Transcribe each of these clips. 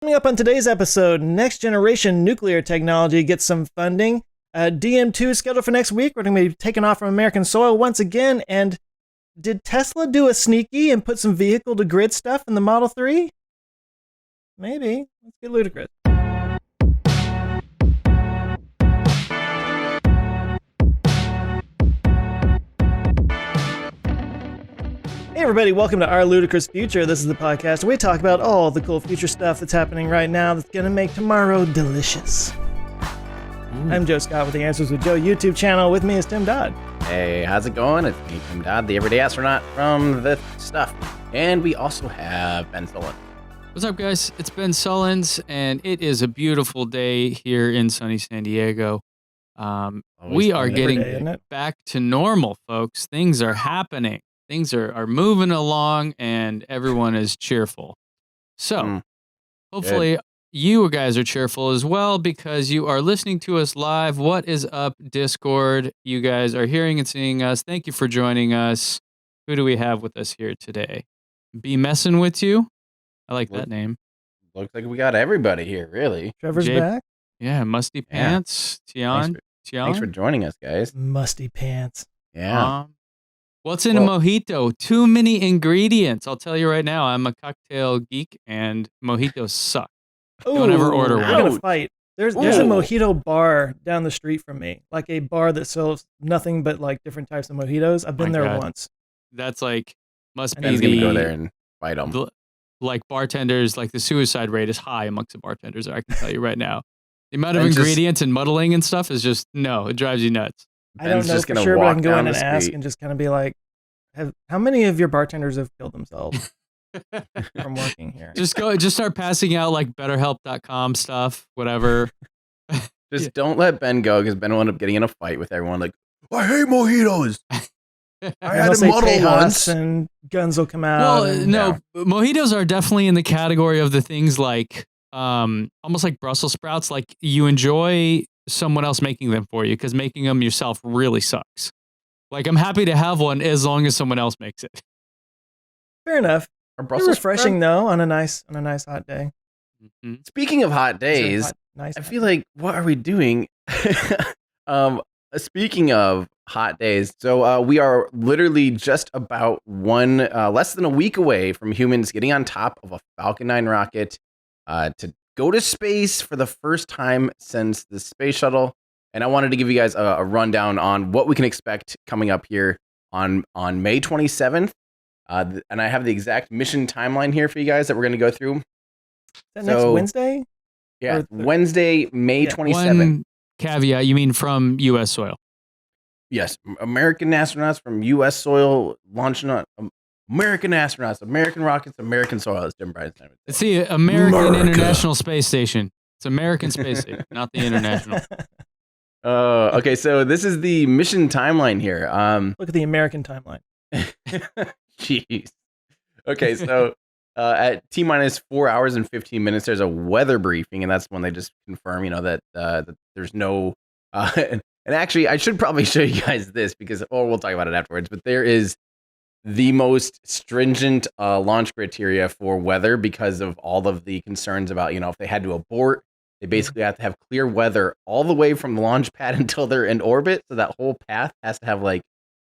Coming up on today's episode, next generation nuclear technology gets some funding. DM2 is scheduled for next week. We're going to be taking off from American soil once again. And did Tesla do a sneaky and put some vehicle to grid stuff in the Model 3? Maybe. Let's get ludicrous. Hey everybody, welcome to Our Ludicrous Future. This is the podcast where we talk about all the cool future stuff that's happening right now that's going to make tomorrow delicious. I'm Joe Scott with the Answers with Joe YouTube channel. With me is Tim Dodd. Hey, how's it going? It's me, Tim Dodd, the everyday astronaut from the stuff. And we also have Ben Solon. What's up, guys? It's Ben Sullins, and it is a beautiful day here in sunny San Diego. We are getting back to normal, folks. Things are happening. Things are moving along, and everyone is cheerful. So, hopefully, you guys are cheerful as well because you are listening to us live. What is up, Discord? You guys are hearing and seeing us. Thank you for joining us. Who do we have with us here today? Be messing with you. I like that name. Looks like we got everybody here, really. Trevor's back. Yeah, Musty Pants. Tian. Thanks for joining us, guys. Musty Pants. Yeah. What's in a mojito? Too many ingredients. I'll tell you right now, I'm a cocktail geek, and mojitos suck. Don't ever order one. I'm going to fight. There's a mojito bar down the street from me, like a bar that sells nothing but like different types of mojitos. I've been there once. That's like, must be Ben's going to go there and fight them. Like bartenders, like the suicide rate is high amongst the bartenders, I can tell you right now. The amount of ingredients and muddling and stuff is just, it drives you nuts. I don't know for sure, but I can go in and ask and just kind of be like, how many of your bartenders have killed themselves from working here? Just start passing out like BetterHelp.com stuff, whatever. Just don't let Ben go because Ben will end up getting in a fight with everyone. Like, I hate mojitos. I had a muddle once, and guns will come out. Well, mojitos are definitely in the category of the things like almost like Brussels sprouts. Like you enjoy someone else making them for you because making them yourself really sucks. Like I'm happy to have one as long as someone else makes it. Fair enough. It's refreshing though on a nice hot day. Mm-hmm. Speaking of hot days, I feel like what are we doing? Speaking of hot days, so we are literally just about less than a week away from humans getting on top of a Falcon 9 rocket to go to space for the first time since the space shuttle. And I wanted to give you guys a rundown on what we can expect coming up here on May 27th. And I have the exact mission timeline here for you guys that we're going to go through. Is that next Wednesday? Yeah, Wednesday, May 27th. One caveat, you mean from U.S. soil? Yes, American astronauts from U.S. soil launching on American astronauts, American rockets, American soil. It's Jim Briden's name. It's the American International Space Station. It's American Space Station, not the International. Okay, so this is the mission timeline here. Look at the American timeline. Jeez. Okay, so at T-minus 4 hours and 15 minutes, there's a weather briefing, and that's when they just confirm, that there's no. And actually, I should probably show you guys this or we'll talk about it afterwards. But there is the most stringent launch criteria for weather because of all of the concerns about, if they had to abort, they basically have to have clear weather all the way from the launch pad until they're in orbit. So that whole path has to have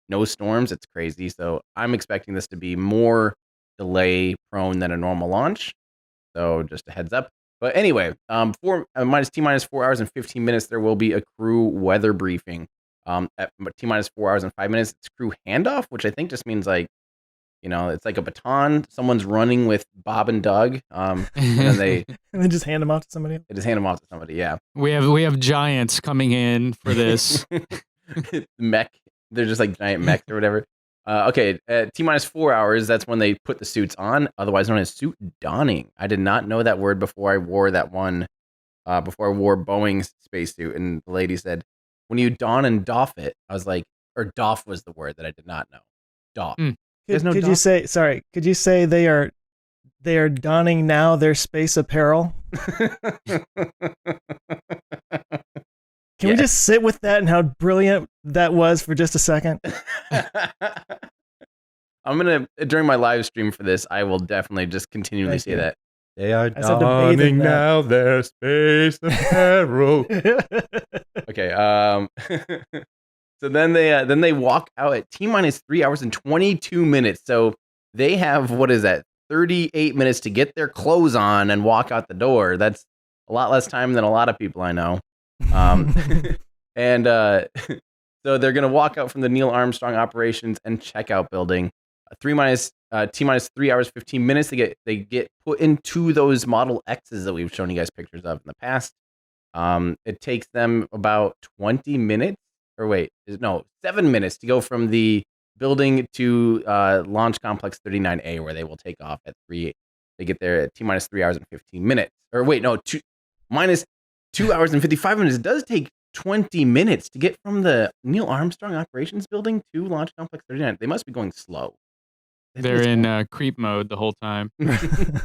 no storms. It's crazy. So I'm expecting this to be more delay prone than a normal launch. So just a heads up. But anyway, T-minus 4 hours and 15 minutes, there will be a crew weather briefing. At T-minus 4 hours and 5 minutes, it's crew handoff, which I think just means it's like a baton. Someone's running with Bob and Doug, and then they just hand them off to somebody. They just hand them off to somebody. Yeah, we have giants coming in for this mech. They're just like giant mechs or whatever. Okay, at T-minus 4 hours, that's when they put the suits on, otherwise known as suit donning. I did not know that word before I wore that one. Before I wore Boeing's spacesuit, and the lady said, "When you don and doff it," I was like, or doff was the word that I did not know. Doff. Could you say they are donning now their space apparel? Can we just sit with that and how brilliant that was for just a second? I'm going to, during my live stream for this, I will definitely just continually say that. They are I said to bathe in dawning that. now their space apparel. Okay. So then they walk out at T-minus 3 hours and 22 minutes. So they have, what is that, 38 minutes to get their clothes on and walk out the door. That's a lot less time than a lot of people I know. And so they're going to walk out from the Neil Armstrong Operations and Checkout Building. T-minus 3 hours 15 minutes. They get put into those Model X's that we've shown you guys pictures of in the past. It takes them about 20 minutes. Or wait, no, 7 minutes to go from the building to Launch Complex 39A, where they will take off at 3. They get there at T-minus 3 hours and 15 minutes. Or wait, no, minus 2 hours and 55 minutes. It does take 20 minutes to get from the Neil Armstrong Operations Building to Launch Complex 39. They must be going slow. They're in creep mode the whole time.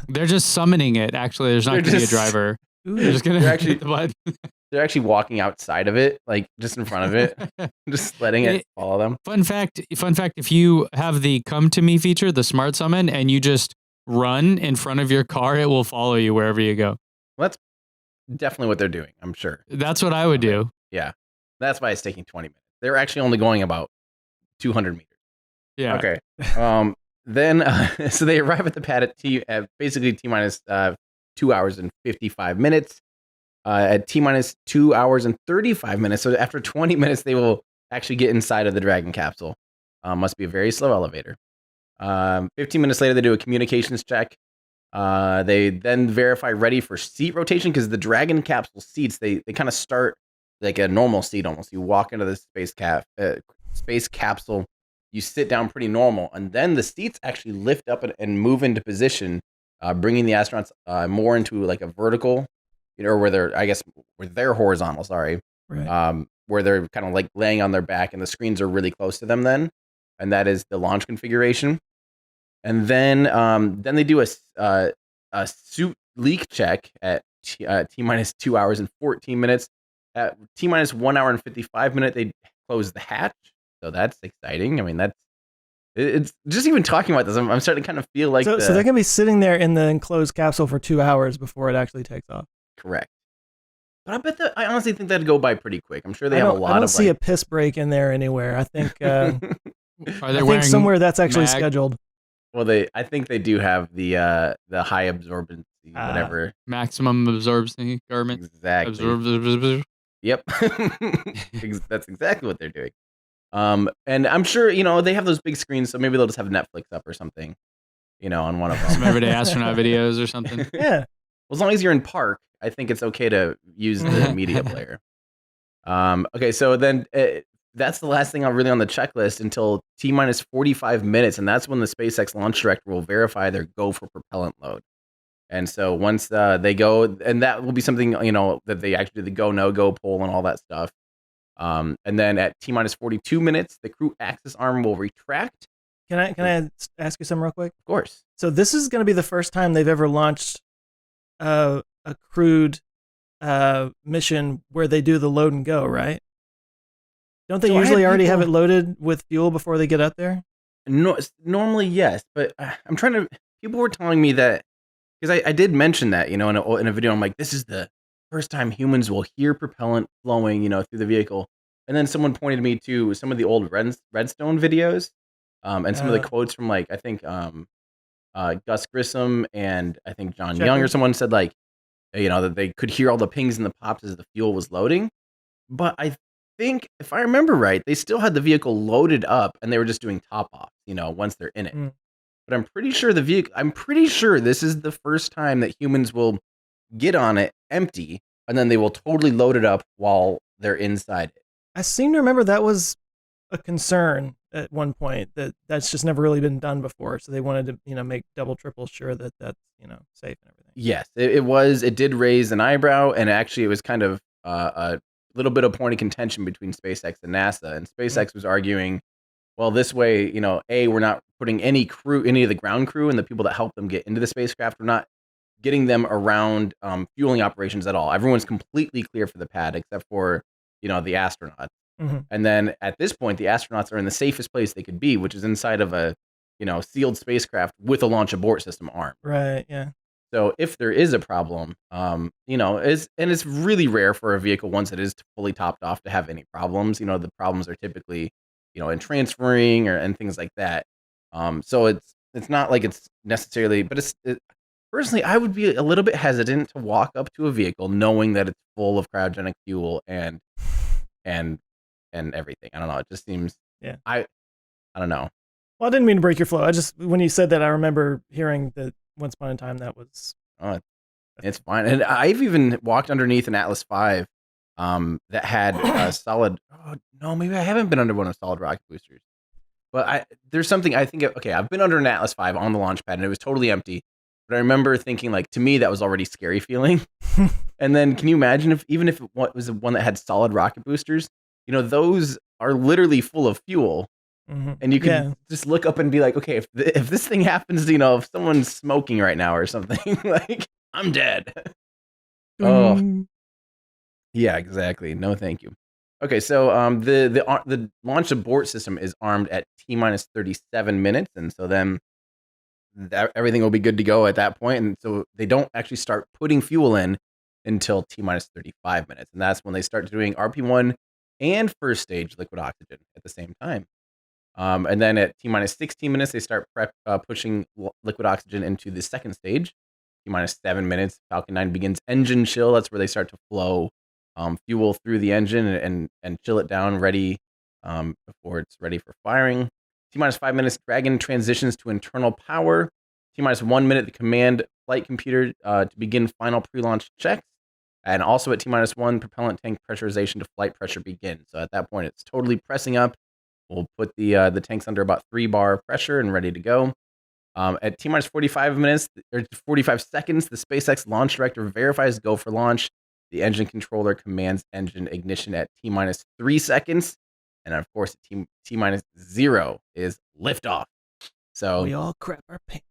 They're just summoning it. Actually, there's not going to be a driver. They're just going to hit the button. They're actually walking outside of it, like just in front of it, just letting it follow them. Fun fact, if you have the Come To Me feature, the Smart Summon, and you just run in front of your car, it will follow you wherever you go. Well, that's definitely what they're doing, I'm sure. That's what I would do. Yeah. That's why it's taking 20 minutes. They're actually only going about 200 meters. Yeah. Okay. Then, so they arrive at the pad at basically T-minus 2 hours and 55 minutes. At T-minus 2 hours and 35 minutes. So after 20 minutes, they will actually get inside of the Dragon capsule. Must be a very slow elevator. 15 minutes later, they do a communications check. They then verify ready for seat rotation, because the Dragon capsule seats, they kind of start like a normal seat almost. You walk into the space capsule, you sit down pretty normal, and then the seats actually lift up and move into position, bringing the astronauts more into like a vertical, or where they're horizontal, sorry. Right. Where they're kind of like laying on their back, and the screens are really close to them then, and that is the launch configuration. And then they do a suit leak check at T-minus 2 hours and 14 minutes. At T-minus 1 hour and 55 minutes, they close the hatch. So that's exciting. I mean, it's just even talking about this, I'm starting to kind of feel like so they're gonna be sitting there in the enclosed capsule for 2 hours before it actually takes off. Correct. But I honestly think that'd go by pretty quick. I'm sure they have a lot of. I don't see a piss break in there anywhere. I think. Are they I think somewhere that's actually scheduled. Well, I think they do have the high absorbency, whatever. Maximum absorbency garment. Exactly. Yep. That's exactly what they're doing. And I'm sure, they have those big screens, so maybe they'll just have Netflix up or something, on one of them. Some everyday astronaut videos or something. Yeah. Well, as long as you're in park, I think it's okay to use the media player. Okay, so then that's the last thing really on the checklist until T-minus 45 minutes, and that's when the SpaceX launch director will verify their go for propellant load. And so once they go, and that will be something, that they actually do the go, no go poll and all that stuff. And then at T-minus 42 minutes, the crew access arm will retract. Can I ask you something real quick? Of course. So this is going to be the first time they've ever launched a crewed mission where they do the load and go, right? Don't they usually already have it loaded with fuel before they get up there? No, normally yes, but I'm trying to. People were telling me that, because I did mention that, in a video. I'm like, this is the first time humans will hear propellant flowing, through the vehicle. And then someone pointed me to some of the old Redstone videos, and some of the quotes from, like, I think Gus Grissom and I think John Young or someone said, like, that they could hear all the pings and the pops as the fuel was loading. But I think, if I remember right, they still had the vehicle loaded up and they were just doing top off, once they're in it. But I'm pretty sure this is the first time that humans will get on it empty, and then they will totally load it up while they're inside it. I seem to remember that was a concern at one point, that's just never really been done before. So they wanted to, make double, triple sure that that's, safe and everything. Yes, it did raise an eyebrow, and actually it was kind of a little bit of point of contention between SpaceX and NASA. And SpaceX was arguing, well, this way, we're not putting any of the ground crew and the people that help them get into the spacecraft, we're not getting them around fueling operations at all. Everyone's completely clear for the pad except for, the astronauts. Mm-hmm. And then at this point, the astronauts are in the safest place they could be, which is inside of a, sealed spacecraft with a launch abort system arm. Right. Yeah. So if there is a problem, it's really rare for a vehicle once it is fully topped off to have any problems. The problems are typically, in transferring and things like that. So it's not like it's necessarily, but personally, I would be a little bit hesitant to walk up to a vehicle knowing that it's full of cryogenic fuel and everything. I don't know. It just seems, yeah. I don't know. Well, I didn't mean to break your flow. When you said that, I remember hearing that once upon a time that was. It's fine. And I've even walked underneath an Atlas V that had a solid. Oh, no, maybe I haven't been under one of solid rocket boosters. But there's something I think. Okay, I've been under an Atlas V on the launch pad, and it was totally empty. But I remember thinking, like, to me, that was already scary feeling. And then, can you imagine if it was one that had solid rocket boosters? Those are literally full of fuel. Mm-hmm. And you can just look up and be like, okay, if this thing happens, if someone's smoking right now or something, like, I'm dead. Oh, yeah, exactly. No, thank you. Okay, so the launch abort system is armed at T-minus 37 minutes, and so then everything will be good to go at that point. And so they don't actually start putting fuel in until T-minus 35 minutes, and that's when they start doing RP1 and first stage liquid oxygen at the same time. And then at T-minus 16 minutes, they start pushing liquid oxygen into the second stage. T-minus 7 minutes, Falcon 9 begins engine chill. That's where they start to flow fuel through the engine and chill it down, ready before it's ready for firing. T-minus 5 minutes, Dragon transitions to internal power. T-minus 1 minute, the command flight computer to begin final pre-launch checks. And also at T-minus 1, propellant tank pressurization to flight pressure begins. So at that point, it's totally pressing up. We'll put the tanks under about 3 bar pressure and ready to go. At T-minus 45 minutes or 45 seconds, the SpaceX launch director verifies go for launch. The engine controller commands engine ignition at T-minus 3 seconds. And of course, T-minus 0 is liftoff. So we all crap our pants.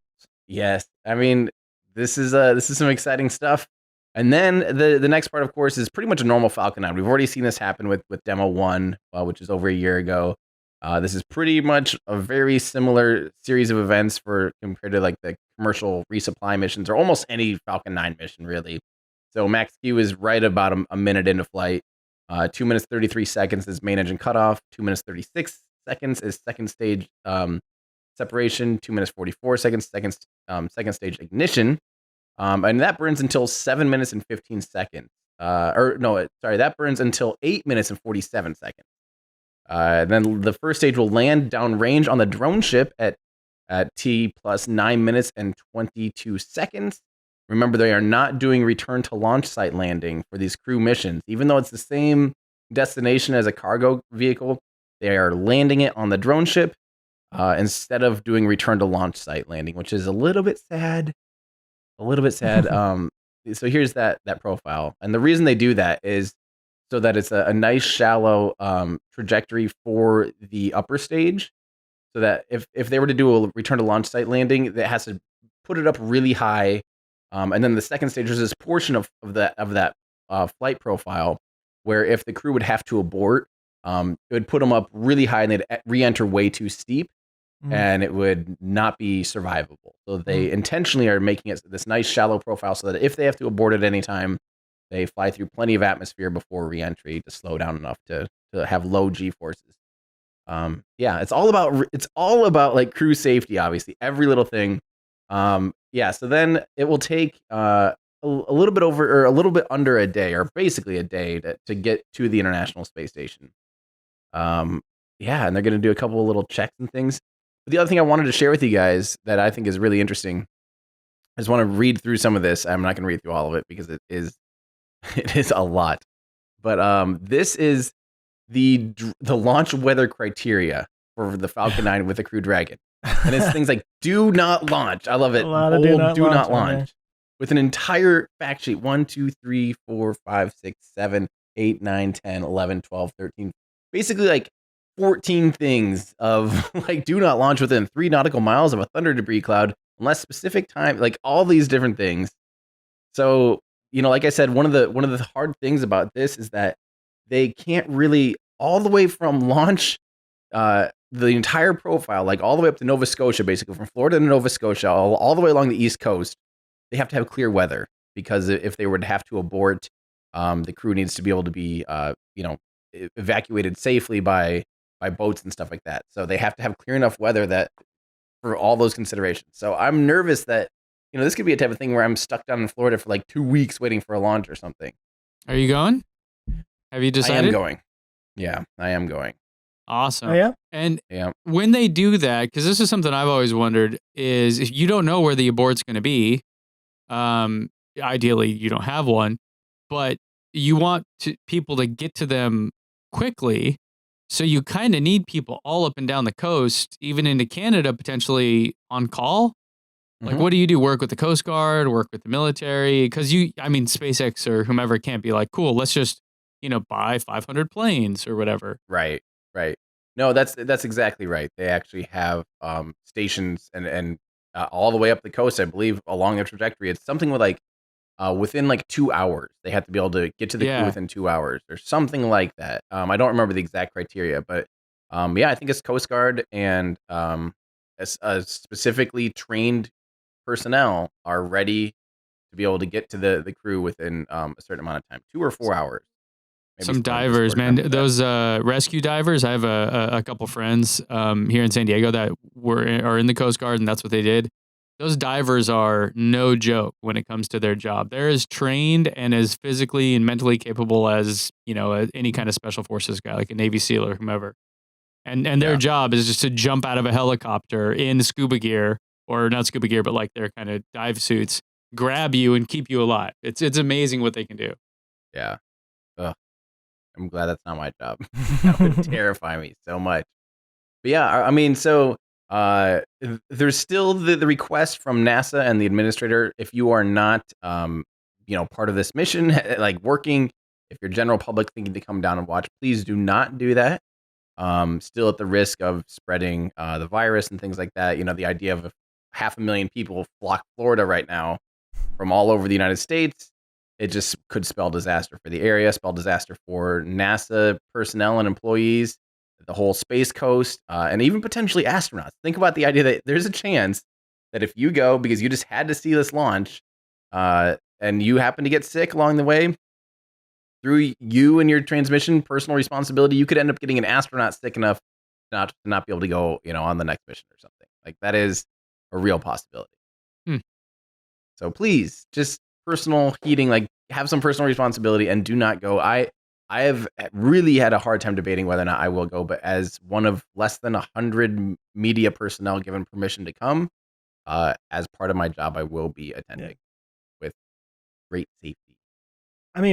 Yes. I mean, this is some exciting stuff. And then the next part, of course, is pretty much a normal Falcon 9. We've already seen this happen with Demo 1, which is over a year ago. This is pretty much a very similar series of events compared to like the commercial resupply missions or almost any Falcon 9 mission, really. So max Q is right about a minute into flight. 2 minutes 33 seconds is main engine cutoff. 2 minutes 36 seconds is second stage separation. 2 minutes 44 seconds second stage ignition. And that burns until 7 minutes and 15 seconds. That burns until 8 minutes and 47 seconds. Then the first stage will land downrange on the drone ship at T plus 9 minutes and 22 seconds. Remember, they are not doing return to launch site landing for these crew missions. Even though it's the same destination as a cargo vehicle, they are landing it on the drone ship instead of doing return to launch site landing, which is a little bit sad. So here's that profile. And the reason they do that is so that it's a nice shallow trajectory for the upper stage. So that if they were to do a return to launch site landing, it has to put it up really high. And then the second stage is this portion of that flight profile where if the crew would have to abort, it would put them up really high and they'd re-enter way too steep. And it would not be survivable. So they intentionally are making it this nice shallow profile so that if they have to abort at any time, they fly through plenty of atmosphere before re-entry to slow down enough to have low G forces. It's all about like crew safety, obviously, every little thing. So then it will take a little bit over or a little bit under a day, or basically a day to get to the International Space Station. And they're going to do a couple of little checks and things. But the other thing I wanted to share with you guys that I think is really interesting, I just want to read through some of this. I'm not going to read through all of it because it is a lot. But this is the launch weather criteria for the Falcon 9 with the Crew Dragon. And it's things like do not launch. I love it. Do not launch. With an entire fact sheet. 1, 2, 3, 4, 5, 6, 7, 8, 9, 10, 11, 12, 13. Basically like 14 things of like do not launch within 3 nautical miles of a thunder debris cloud unless specific time, like all these different things. So, like I said, one of the hard things about this is that they can't really all the way from launch the entire profile, like all the way up to Nova Scotia, basically from Florida to Nova Scotia, all the way along the East Coast. they have to have clear weather, because if they were to have to abort, the crew needs to be able to be, evacuated safely by boats and stuff like that. So they have to have clear enough weather that for all those considerations. So I'm nervous that, this could be a type of thing where I'm stuck down in Florida for like 2 weeks waiting for a launch or something. Are you going? Have you decided? I am going. Yeah, I am going. Awesome. Oh, yeah? And when they do that, because this is something I've always wondered, is if you don't know where the abort's going to be, ideally you don't have one, but you want people to get to them quickly. So you kind of need people all up and down the coast, even into Canada, potentially on call. Like, what do you do? Work with the Coast Guard, work with the military? Because SpaceX or whomever can't be like, cool, let's just, buy 500 planes or whatever. Right. No, that's exactly right. They actually have stations and all the way up the coast, I believe, along the trajectory. It's something with within like 2 hours. They have to be able to get to the crew within 2 hours or something like that. I don't remember the exact criteria, but I think it's Coast Guard and specifically trained personnel are ready to be able to get to the crew within a certain amount of time, 2 or 4 hours. Maybe some divers, man, those rescue divers. I have a couple friends here in San Diego that are in the Coast Guard, and that's what they did. Those divers are no joke when it comes to their job. They're as trained and as physically and mentally capable as any kind of special forces guy, like a Navy SEAL or whomever. And their job is just to jump out of a helicopter in scuba gear, or not scuba gear, but like their kind of dive suits, grab you and keep you alive. It's amazing what they can do. Yeah. Ugh. I'm glad that's not my job. That would terrify me so much. But yeah, so there's still the request from NASA and the administrator, if you are not, part of this mission, like working, if you're general public thinking to come down and watch, please do not do that. Still at the risk of spreading the virus and things like that. The idea of 500,000 people flock Florida right now from all over the United States, it just could spell disaster for the area, spell disaster for NASA personnel and employees, the whole Space Coast, and even potentially astronauts. Think about the idea that there's a chance that if you go because you just had to see this launch, and you happen to get sick along the way, through you and your transmission personal responsibility, you could end up getting an astronaut sick enough to not be able to go, on the next mission or something. Like, that is a real possibility. So please, just personal heating, like, have some personal responsibility and do not go. I have really had a hard time debating whether or not I will go, but as one of less than 100 media personnel given permission to come, as part of my job, I will be attending with great safety.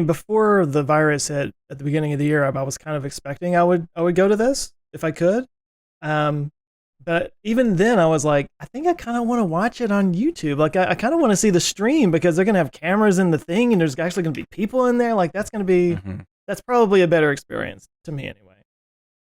Before the virus hit at the beginning of the year, I was kind of expecting I would go to this if I could. But even then, I was like, I think I kind of want to watch it on YouTube. Like, I kind of want to see the stream because they're going to have cameras in the thing and there's actually going to be people in there. Like, that's going to be, that's probably a better experience to me anyway.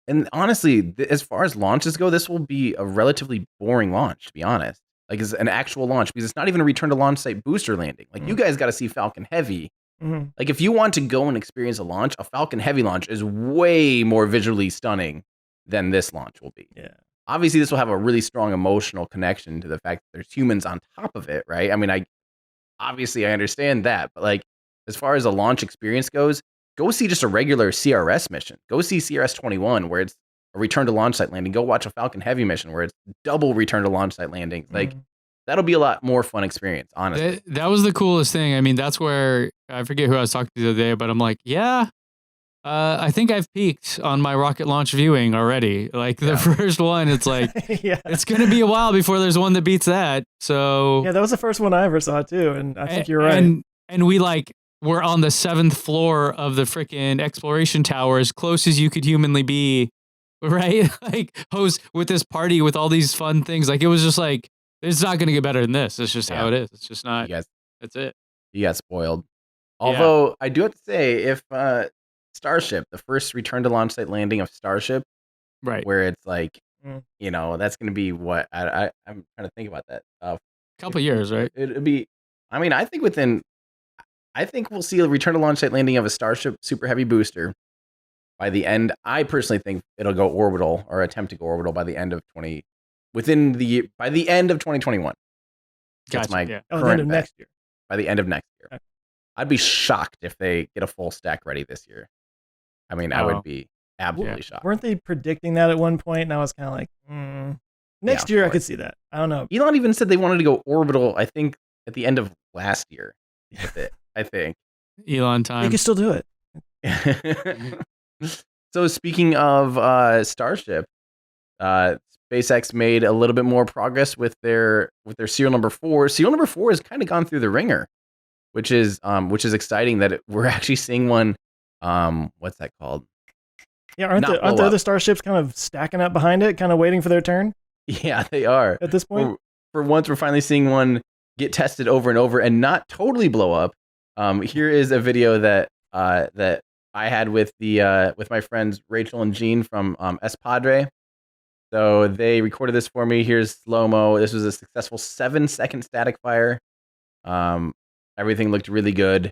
And honestly, as far as launches go, this will be a relatively boring launch, to be honest. Like, it's an actual launch because it's not even a return to launch site booster landing. Like, you guys got to see Falcon Heavy. Like, if you want to go and experience a launch, a Falcon Heavy launch is way more visually stunning than this launch will be. Yeah. Obviously, this will have a really strong emotional connection to the fact that there's humans on top of it, right? I understand that, but like, as far as a launch experience goes, go see just a regular CRS mission. Go see CRS 21, where it's a return to launch site landing. Go watch a Falcon Heavy mission where it's double return to launch site landings. Like, that'll be a lot more fun experience, honestly. That was the coolest thing. That's where, I forget who I was talking to the other day, but I'm like, I think I've peaked on my rocket launch viewing already. Like, the first one, it's like, it's going to be a while before there's one that beats that. So yeah, that was the first one I ever saw too. And I think you're right. And we we're on the 7th floor of the freaking exploration tower, as close as you could humanly be. Right. Like, host with this party with all these fun things. Like, it was just like, it's not going to get better than this. It's just how it is. It's just not. That's it. You got spoiled. Although I do have to say, if Starship, the first return to launch site landing of Starship, right, where it's like, that's going to be what I'm trying to think about that. Couple years, right? It'd be. I think we'll see a return to launch site landing of a Starship Super Heavy booster by the end. I personally think it'll go orbital or attempt to go orbital by the end of 2021. Gotcha, That's my the end of next year. by the end of next year. Okay. I'd be shocked if they get a full stack ready this year. I mean, I would be absolutely shocked. Weren't they predicting that at one point? And I was kind of like, next year I could see that. I don't know. Elon even said they wanted to go orbital, I think, at the end of last year with it, I think. Elon time. They could still do it. So speaking of Starship, SpaceX made a little bit more progress with their serial number 4. Serial number 4 has kind of gone through the ringer, which is exciting that we're actually seeing one. What's that called? Yeah, aren't the other starships kind of stacking up behind it, kind of waiting for their turn? Yeah, they are. At this point, for once, we're finally seeing one get tested over and over and not totally blow up. Here is a video that I had with my friends Rachel and Jean from Padre. So they recorded this for me. Here's slow-mo. This was a successful 7-second static fire. Everything looked really good.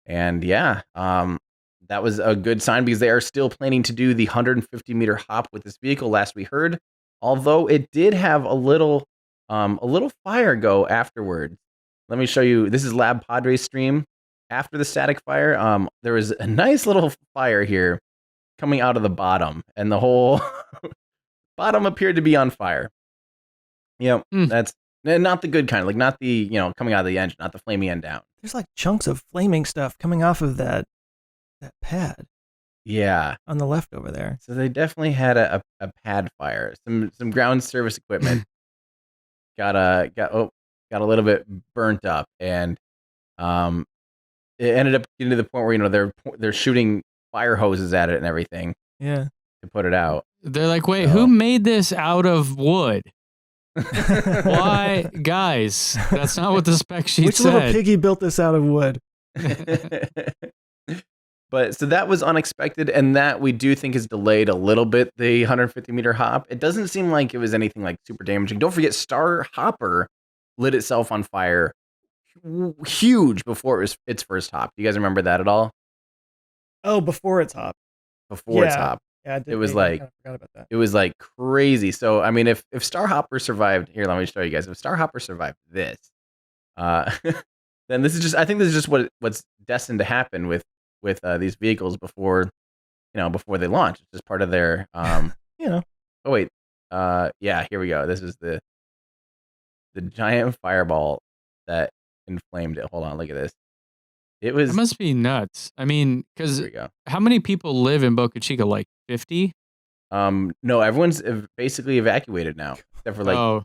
And yeah, that was a good sign because they are still planning to do the 150-meter hop with this vehicle, last we heard. Although it did have a little fire go afterwards. Let me show you. This is Lab Padre's stream. After the static fire, there was a nice little fire here coming out of the bottom, and the whole bottom appeared to be on fire. That's not the good kind, like not the coming out of the engine, not the flaming end down. There's like chunks of flaming stuff coming off of that pad. Yeah, on the left over there. So they definitely had a pad fire. Some ground service equipment got a little bit burnt up, and it ended up getting to the point where they're shooting fire hoses at it and everything. Yeah, to put it out. They're like, wait, who made this out of wood? Why, guys? That's not what the spec sheet Which said. little piggy built this out of wood? But so that was unexpected, and that we do think is delayed a little bit, the 150-meter hop. It doesn't seem like it was anything like super damaging. Don't forget, Star Hopper lit itself on fire huge before it was its first hop. Do you guys remember that at all? Oh, before its hop. Before its hop. Yeah, I did. It was I forgot about that. It was like crazy. So I mean, if Star Hopper survived, here, let me show you guys. If Star Hopper survived this, then this is just, I think this is just what's destined to happen with these vehicles before they launch. It's just part of their Oh wait, yeah, here we go. This is the giant fireball that inflamed it. Hold on, look at this. It must be nuts. I mean, because how many people live in Boca Chica? Like 50? No, everyone's basically evacuated now, except for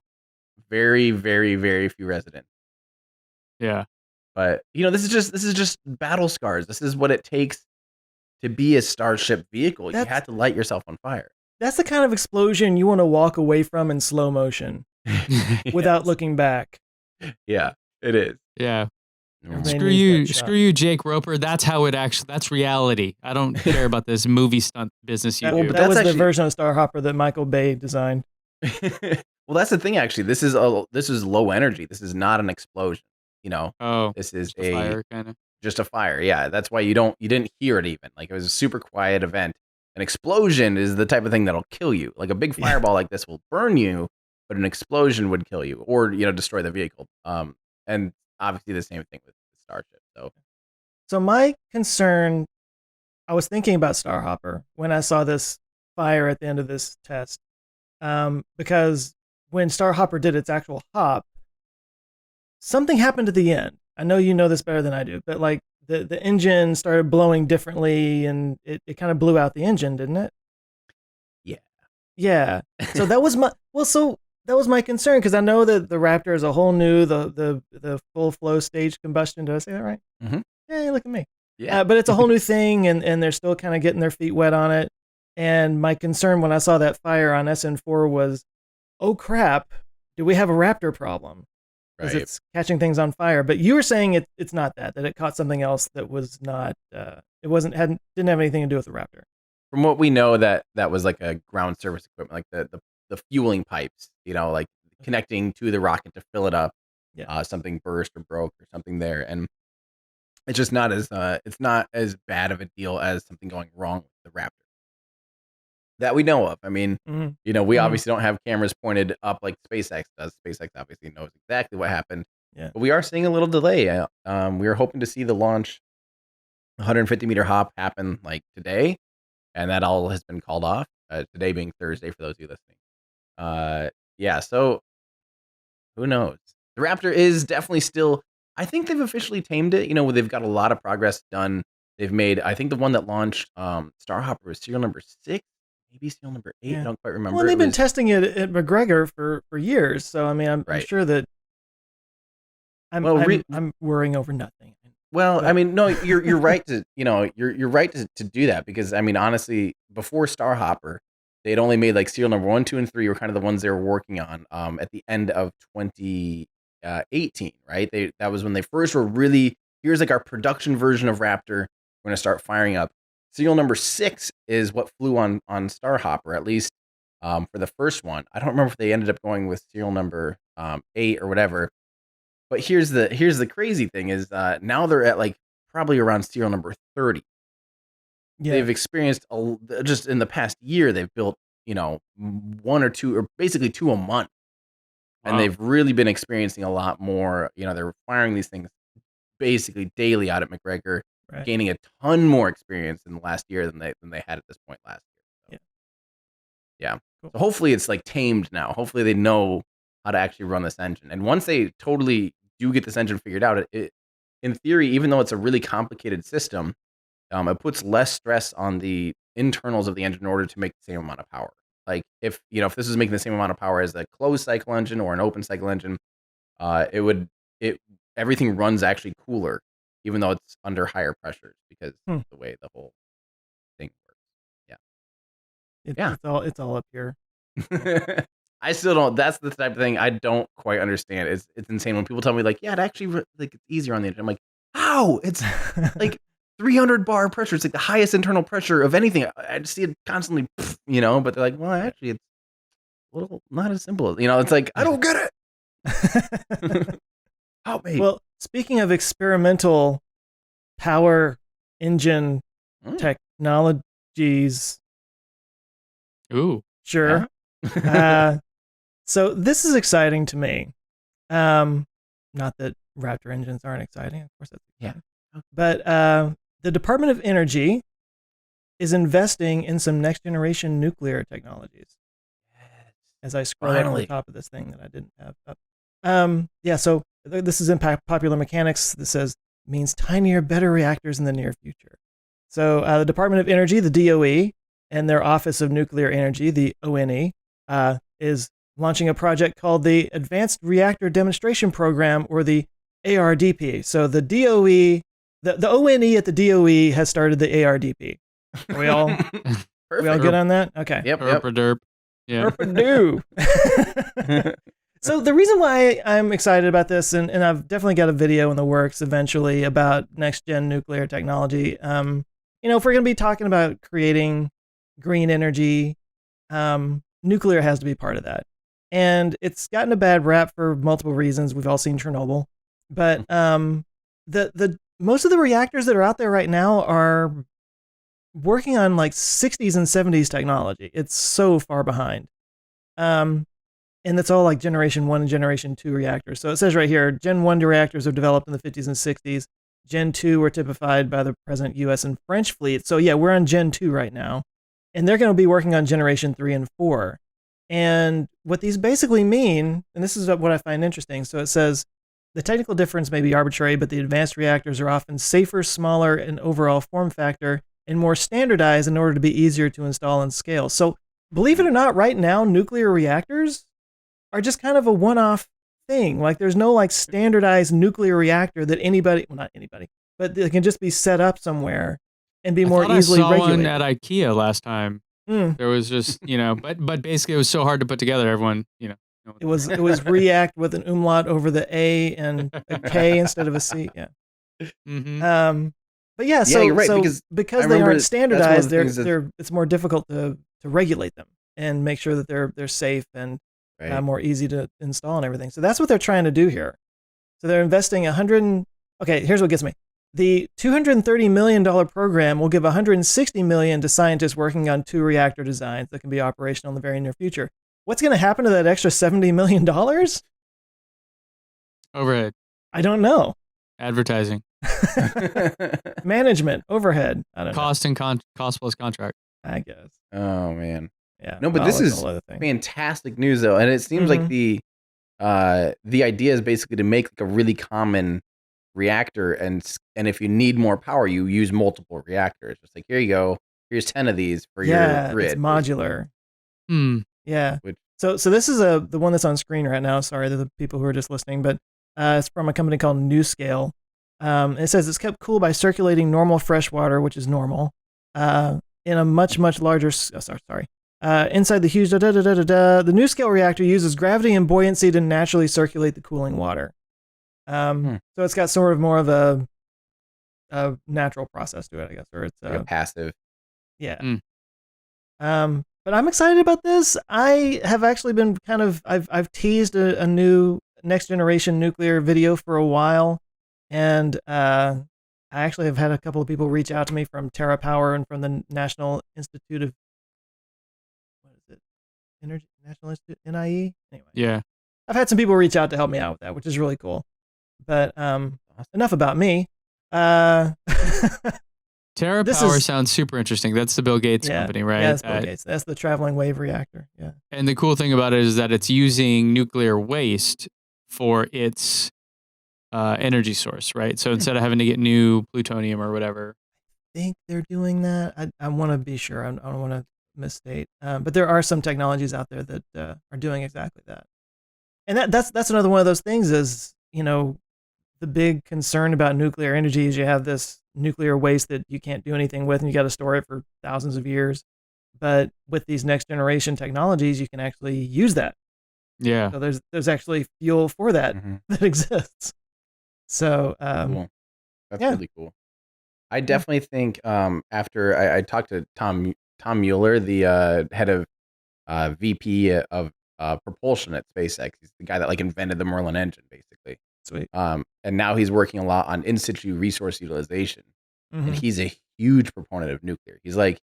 very, very, very few residents. Yeah. But this is just battle scars. This is what it takes to be a Starship vehicle. You have to light yourself on fire. That's the kind of explosion you want to walk away from in slow motion without looking back. Yeah, it is. Yeah. Screw you, Jake Roper. That's how it actually. That's reality. I don't care about this movie stunt business you do. That was the version of Star Hopper that Michael Bay designed. Well, that's the thing. Actually, this is low energy. This is not an explosion. This is a fire, kind of. Just a fire. Yeah, that's why you didn't hear it even. Like, it was a super quiet event. An explosion is the type of thing that'll kill you. Like a big fireball like this will burn you, but an explosion would kill you or destroy the vehicle. And obviously the same thing with Starship. So my concern, I was thinking about Star Hopper when I saw this fire at the end of this test, because when Star Hopper did its actual hop, something happened at the end. I know you know this better than I do, but like the engine started blowing differently, and it kind of blew out the engine, didn't it? Yeah. So that was my concern, because I know that the Raptor is a whole new the full flow stage combustion. Did I say that right? Mm-hmm. Yeah, look at me. Yeah, but it's a whole new thing, and they're still kind of getting their feet wet on it. And my concern when I saw that fire on SN4 was, oh crap, do we have a Raptor problem? Because it's catching things on fire. But you were saying it's not that it caught something else that was not. Didn't have anything to do with the Raptor. From what we know, that was like a ground service equipment, like the fueling pipes, like connecting to the rocket to fill it up. Yeah. Something burst or broke or something there, and it's just not as bad of a deal as something going wrong with the Raptor that we know of. I mean, we obviously don't have cameras pointed up like SpaceX does. SpaceX obviously knows exactly what happened. Yeah. But we are seeing a little delay. We are hoping to see the launch 150-meter hop happen like today, and that all has been called off. Today being Thursday for those of you listening. Yeah, so who knows? The Raptor is definitely still. I think they've officially tamed it. They've got a lot of progress done. They've made. I think the one that launched Starhopper was serial number 6, maybe serial number 8. Yeah. I don't quite remember. Well, they've been testing it at McGregor for years. So I mean, I'm sure that. I'm worrying over nothing. Well, I mean, no, you're right to you're right to do that, because I mean, honestly, before Starhopper, they had only made like serial number 1, 2, and 3 were kind of the ones they were working on at the end of 2018, right? That was when they first were really, here's like our production version of Raptor. We're going to start firing up. Serial number 6 is what flew on Starhopper, at least for the first one. I don't remember if they ended up going with serial number 8 or whatever. But here's the crazy thing is now they're at like probably around serial number 30. Yeah. They've experienced just in the past year, they've built, 1 or 2 or basically 2 a month. Wow. And they've really been experiencing a lot more. They're firing these things basically daily out at McGregor, right, gaining a ton more experience in the last year than they had at this point last year. So, yeah. Cool. So hopefully it's like tamed now. Hopefully they know how to actually run this engine. And once they totally do get this engine figured out, it in theory, even though it's a really complicated system, it puts less stress on the internals of the engine in order to make the same amount of power. Like if this is making the same amount of power as a closed cycle engine or an open cycle engine, everything runs actually cooler, even though it's under higher pressures because of the way the whole thing works. Yeah. It's all up here. I still don't. That's the type of thing I don't quite understand. It's insane when people tell me like, yeah, it actually like it's easier on the engine. I'm like, how? It's like 300 bar pressure. It's like the highest internal pressure of anything. I just see it constantly, But they're like, well, actually, it's a little not as simple. It's like I don't get it. Help me. Well, speaking of experimental power engine technologies, ooh, sure. Yeah. So this is exciting to me. Not that Raptor engines aren't exciting, of course that's exciting. Yeah. But the Department of Energy is investing in some next generation nuclear technologies. Yes. As I scroll up to the top of this thing that I didn't have up. So this is in Popular Mechanics. This says means tinier, better reactors in the near future. So the Department of Energy, the DOE, and their Office of Nuclear Energy, the ONE, is launching a project called the Advanced Reactor Demonstration Program, or the ARDP. So the DOE, the ONE at the DOE has started the ARDP. Are we all good on that? Okay. Yep. Derp. Yeah. So the reason why I'm excited about this, and I've definitely got a video in the works eventually about next-gen nuclear technology. If we're going to be talking about creating green energy, nuclear has to be part of that. And it's gotten a bad rap for multiple reasons. We've all seen Chernobyl. But the most of the reactors that are out there right now are working on like 60s and 70s technology. It's so far behind. And that's all like generation 1 and generation 2 reactors. So it says right here, Gen 1 reactors were developed in the 50s and 60s. Gen 2 were typified by the present US and French fleet. So yeah, we're on Gen 2 right now. And they're going to be working on generation 3 and 4. And what these basically mean, and this is what I find interesting. So it says, the technical difference may be arbitrary, but the advanced reactors are often safer, smaller in overall form factor, and more standardized in order to be easier to install and scale. So believe it or not, right now, nuclear reactors are just kind of a one-off thing. Like there's no like standardized nuclear reactor that not anybody, but it can just be set up somewhere and be more easily regulated. I saw one at IKEA last time. There was just, but basically it was so hard to put together. Everyone, It was React with an umlaut over the A and a K instead of a C. Yeah. Mm-hmm. But yeah, so you're right, so because they aren't standardized, it's more difficult to regulate them and make sure that they're safe and more easy to install and everything. So that's what they're trying to do here. So they're investing okay, here's what gets me. The $230 million program will give $160 million to scientists working on 2 reactor designs that can be operational in the very near future. What's going to happen to that extra $70 million? Overhead. I don't know. Advertising. Management, overhead. I don't know. Cost plus contract. I guess. Oh man. Yeah. No, but this that's a is whole other thing. fantastic news though, and it seems like the idea is basically to make like a really common reactor, and if you need more power, you use multiple reactors. It's like, here you go. Here's 10 of these for your grid. It's modular. Yeah. Which, So this is the one that's on screen right now. Sorry to the people who are just listening, but it's from a company called NewScale. It says it's kept cool by circulating normal fresh water, which is normal, in a much larger. Inside the huge the NewScale reactor uses gravity and buoyancy to naturally circulate the cooling water. So it's got sort of more of a natural process to it, I guess, or it's like a passive. Yeah. But I'm excited about this. I have actually been I've teased a new next generation nuclear video for a while, and I actually have had a couple of people reach out to me from Terra Power and from the National Institute of Energy, National Institute, NIE. Anyway, yeah, I've had some people reach out to help me out with that, which is really cool. But enough about me. Terra Power sounds super interesting. That's the Bill Gates company, right? Yeah, that's Bill Gates. That's the traveling wave reactor. Yeah. And the cool thing about it is that it's using nuclear waste for its energy source, right? So instead of having to get new plutonium or whatever. I think they're doing that. I want to be sure. I don't want to misstate. But there are some technologies out there that are doing exactly that. And that's another one of those things is, the big concern about nuclear energy is you have this nuclear waste that you can't do anything with and you got to store it for thousands of years. But with these next generation technologies, you can actually use that. Yeah. So there's actually fuel for that that exists. So cool. That's really cool. I definitely think after I talked to Tom Mueller, the head of VP of propulsion at SpaceX. He's the guy that like invented the Merlin engine, basically. Sweet. And now he's working a lot on in situ resource utilization. And he's a huge proponent of nuclear. He's like,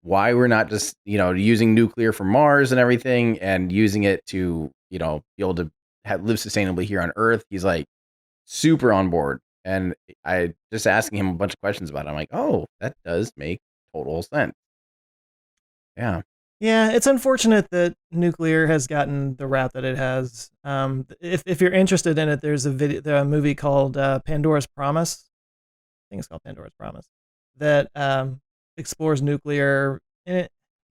why we're not just, using nuclear for Mars and everything and using it to, be able to live sustainably here on Earth. He's like super on board. And I just asking him a bunch of questions about it. I'm like, oh, that does make total sense. Yeah. Yeah, it's unfortunate that nuclear has gotten the rap that it has. If you're interested in it, there's a movie called Pandora's Promise. I think it's called Pandora's Promise that explores nuclear. And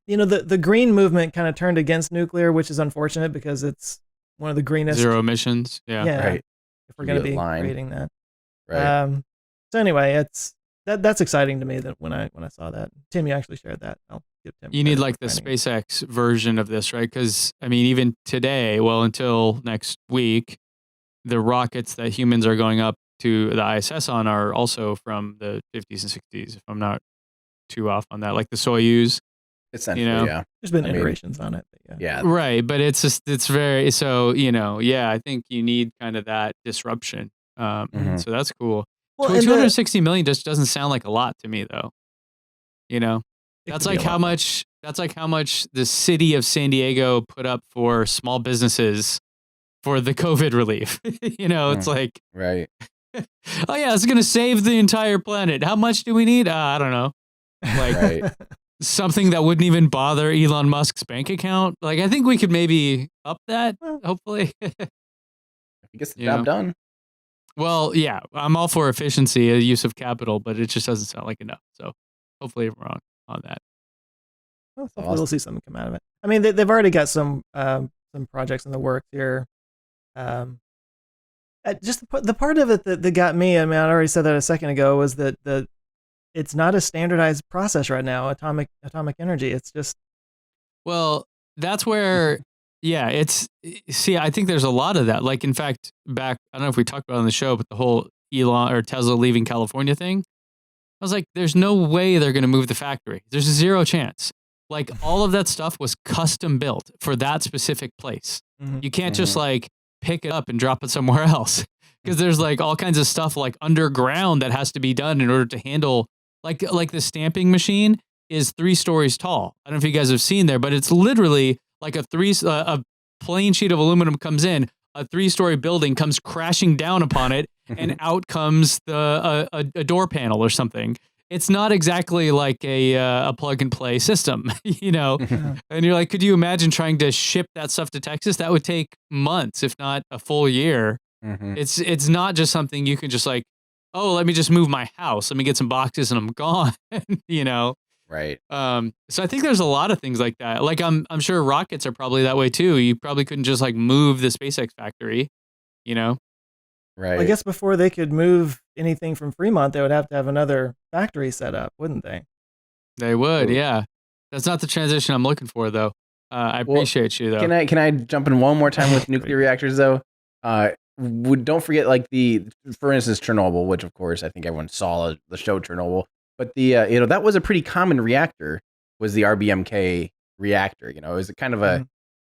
the green movement kind of turned against nuclear, which is unfortunate because it's one of the greenest. Zero emissions. Yeah. Right. If we're going to be creating that. Right. So anyway, that's exciting to me that when I saw that. Tim, you actually shared that. I'll give Tim. You need like the SpaceX version of this, right? Because even today, well, until next week, the rockets that humans are going up to the ISS on are also from the 50s and 60s, if I'm not too off on that. Like the Soyuz. Essentially, yeah. There's been iterations on it. But yeah. Right, but it's very, so, I think you need kind of that disruption. So that's cool. Well, 260 million just doesn't sound like a lot to me, though. That's like how much the city of San Diego put up for small businesses for the COVID relief. It's like, right. Oh yeah, it's gonna save the entire planet. How much do we need? I don't know. Like something that wouldn't even bother Elon Musk's bank account. Like I think we could maybe up that. Hopefully, if he gets the job done. Well, yeah, I'm all for efficiency, use of capital, but it just doesn't sound like enough. So hopefully I'm wrong on that. Well, hopefully we'll see something come out of it. I mean, they've already got some projects in the works here. Just the part of it that got me, I mean, I already said that a second ago, was that it's not a standardized process right now, atomic energy. It's just... Well, that's where... Yeah, I think there's a lot of that. Like, in fact, back, I don't know if we talked about it on the show, but the whole Elon or Tesla leaving California thing, I was like, there's no way they're going to move the factory. There's zero chance. Like, all of that stuff was custom built for that specific place. You can't just like pick it up and drop it somewhere else because there's like all kinds of stuff like underground that has to be done in order to handle like the stamping machine is 3 stories tall. I don't know if you guys have seen there, but it's literally like a plain sheet of aluminum comes in, a 3-story building comes crashing down upon it, and out comes a door panel or something. It's not exactly like a plug and play system, you know. And you're like, could you imagine trying to ship that stuff to Texas? That would take months, if not a full year. It's not just something you can just like, oh, let me just move my house. Let me get some boxes and I'm gone. You know. Right. So I think there's a lot of things like that. Like I'm sure rockets are probably that way too. You probably couldn't just like move the SpaceX factory, you know. Right. Well, I guess before they could move anything from Fremont, they would have to have another factory set up, wouldn't they? They would, yeah. That's not the transition I'm looking for, though. I appreciate you, though. Can I jump in one more time with nuclear reactors, though? Don't forget, like for instance, Chernobyl, which of course I think everyone saw the show Chernobyl, but that was a pretty common reactor. Was the RBMK reactor? You know, it was kind of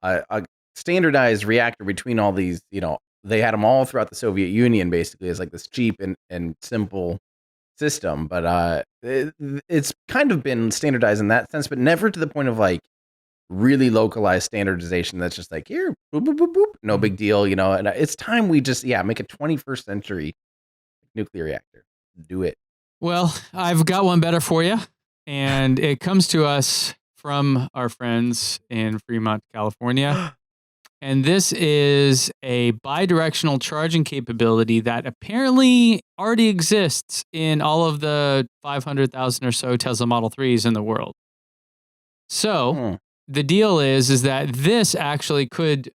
a standardized reactor between all these. You know, they had them all throughout the Soviet Union, basically, as like this cheap and simple system. But it's kind of been standardized in that sense, but never to the point of like really localized standardization that's just like, here, boop, boop, boop, boop, no big deal, you know. And it's time we just make a 21st century nuclear reactor. Do it. Well, I've got one better for you, and it comes to us from our friends in Fremont, California. And this is a bidirectional charging capability that apparently already exists in all of the 500,000 or so Tesla Model 3s in the world. So the deal is that this actually could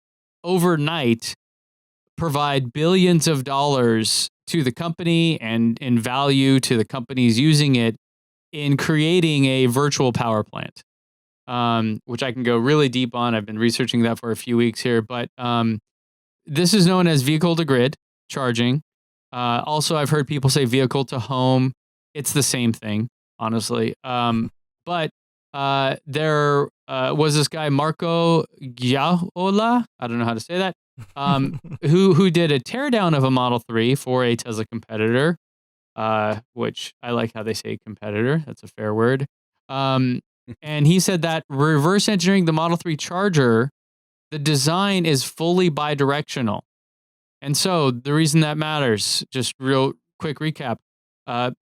overnight provide billions of dollars to the company and in value to the companies using it in creating a virtual power plant. Which I can go really deep on. I've been researching that for a few weeks here, but this is known as vehicle to grid charging. Also, I've heard people say vehicle to home. It's the same thing, honestly. But there was this guy, Marco Giaola, I don't know how to say that, who did a teardown of a Model 3 for a Tesla competitor, which I like how they say competitor. That's a fair word. And he said that reverse engineering the Model 3 charger, the design is fully bidirectional. And so the reason that matters, just real quick recap,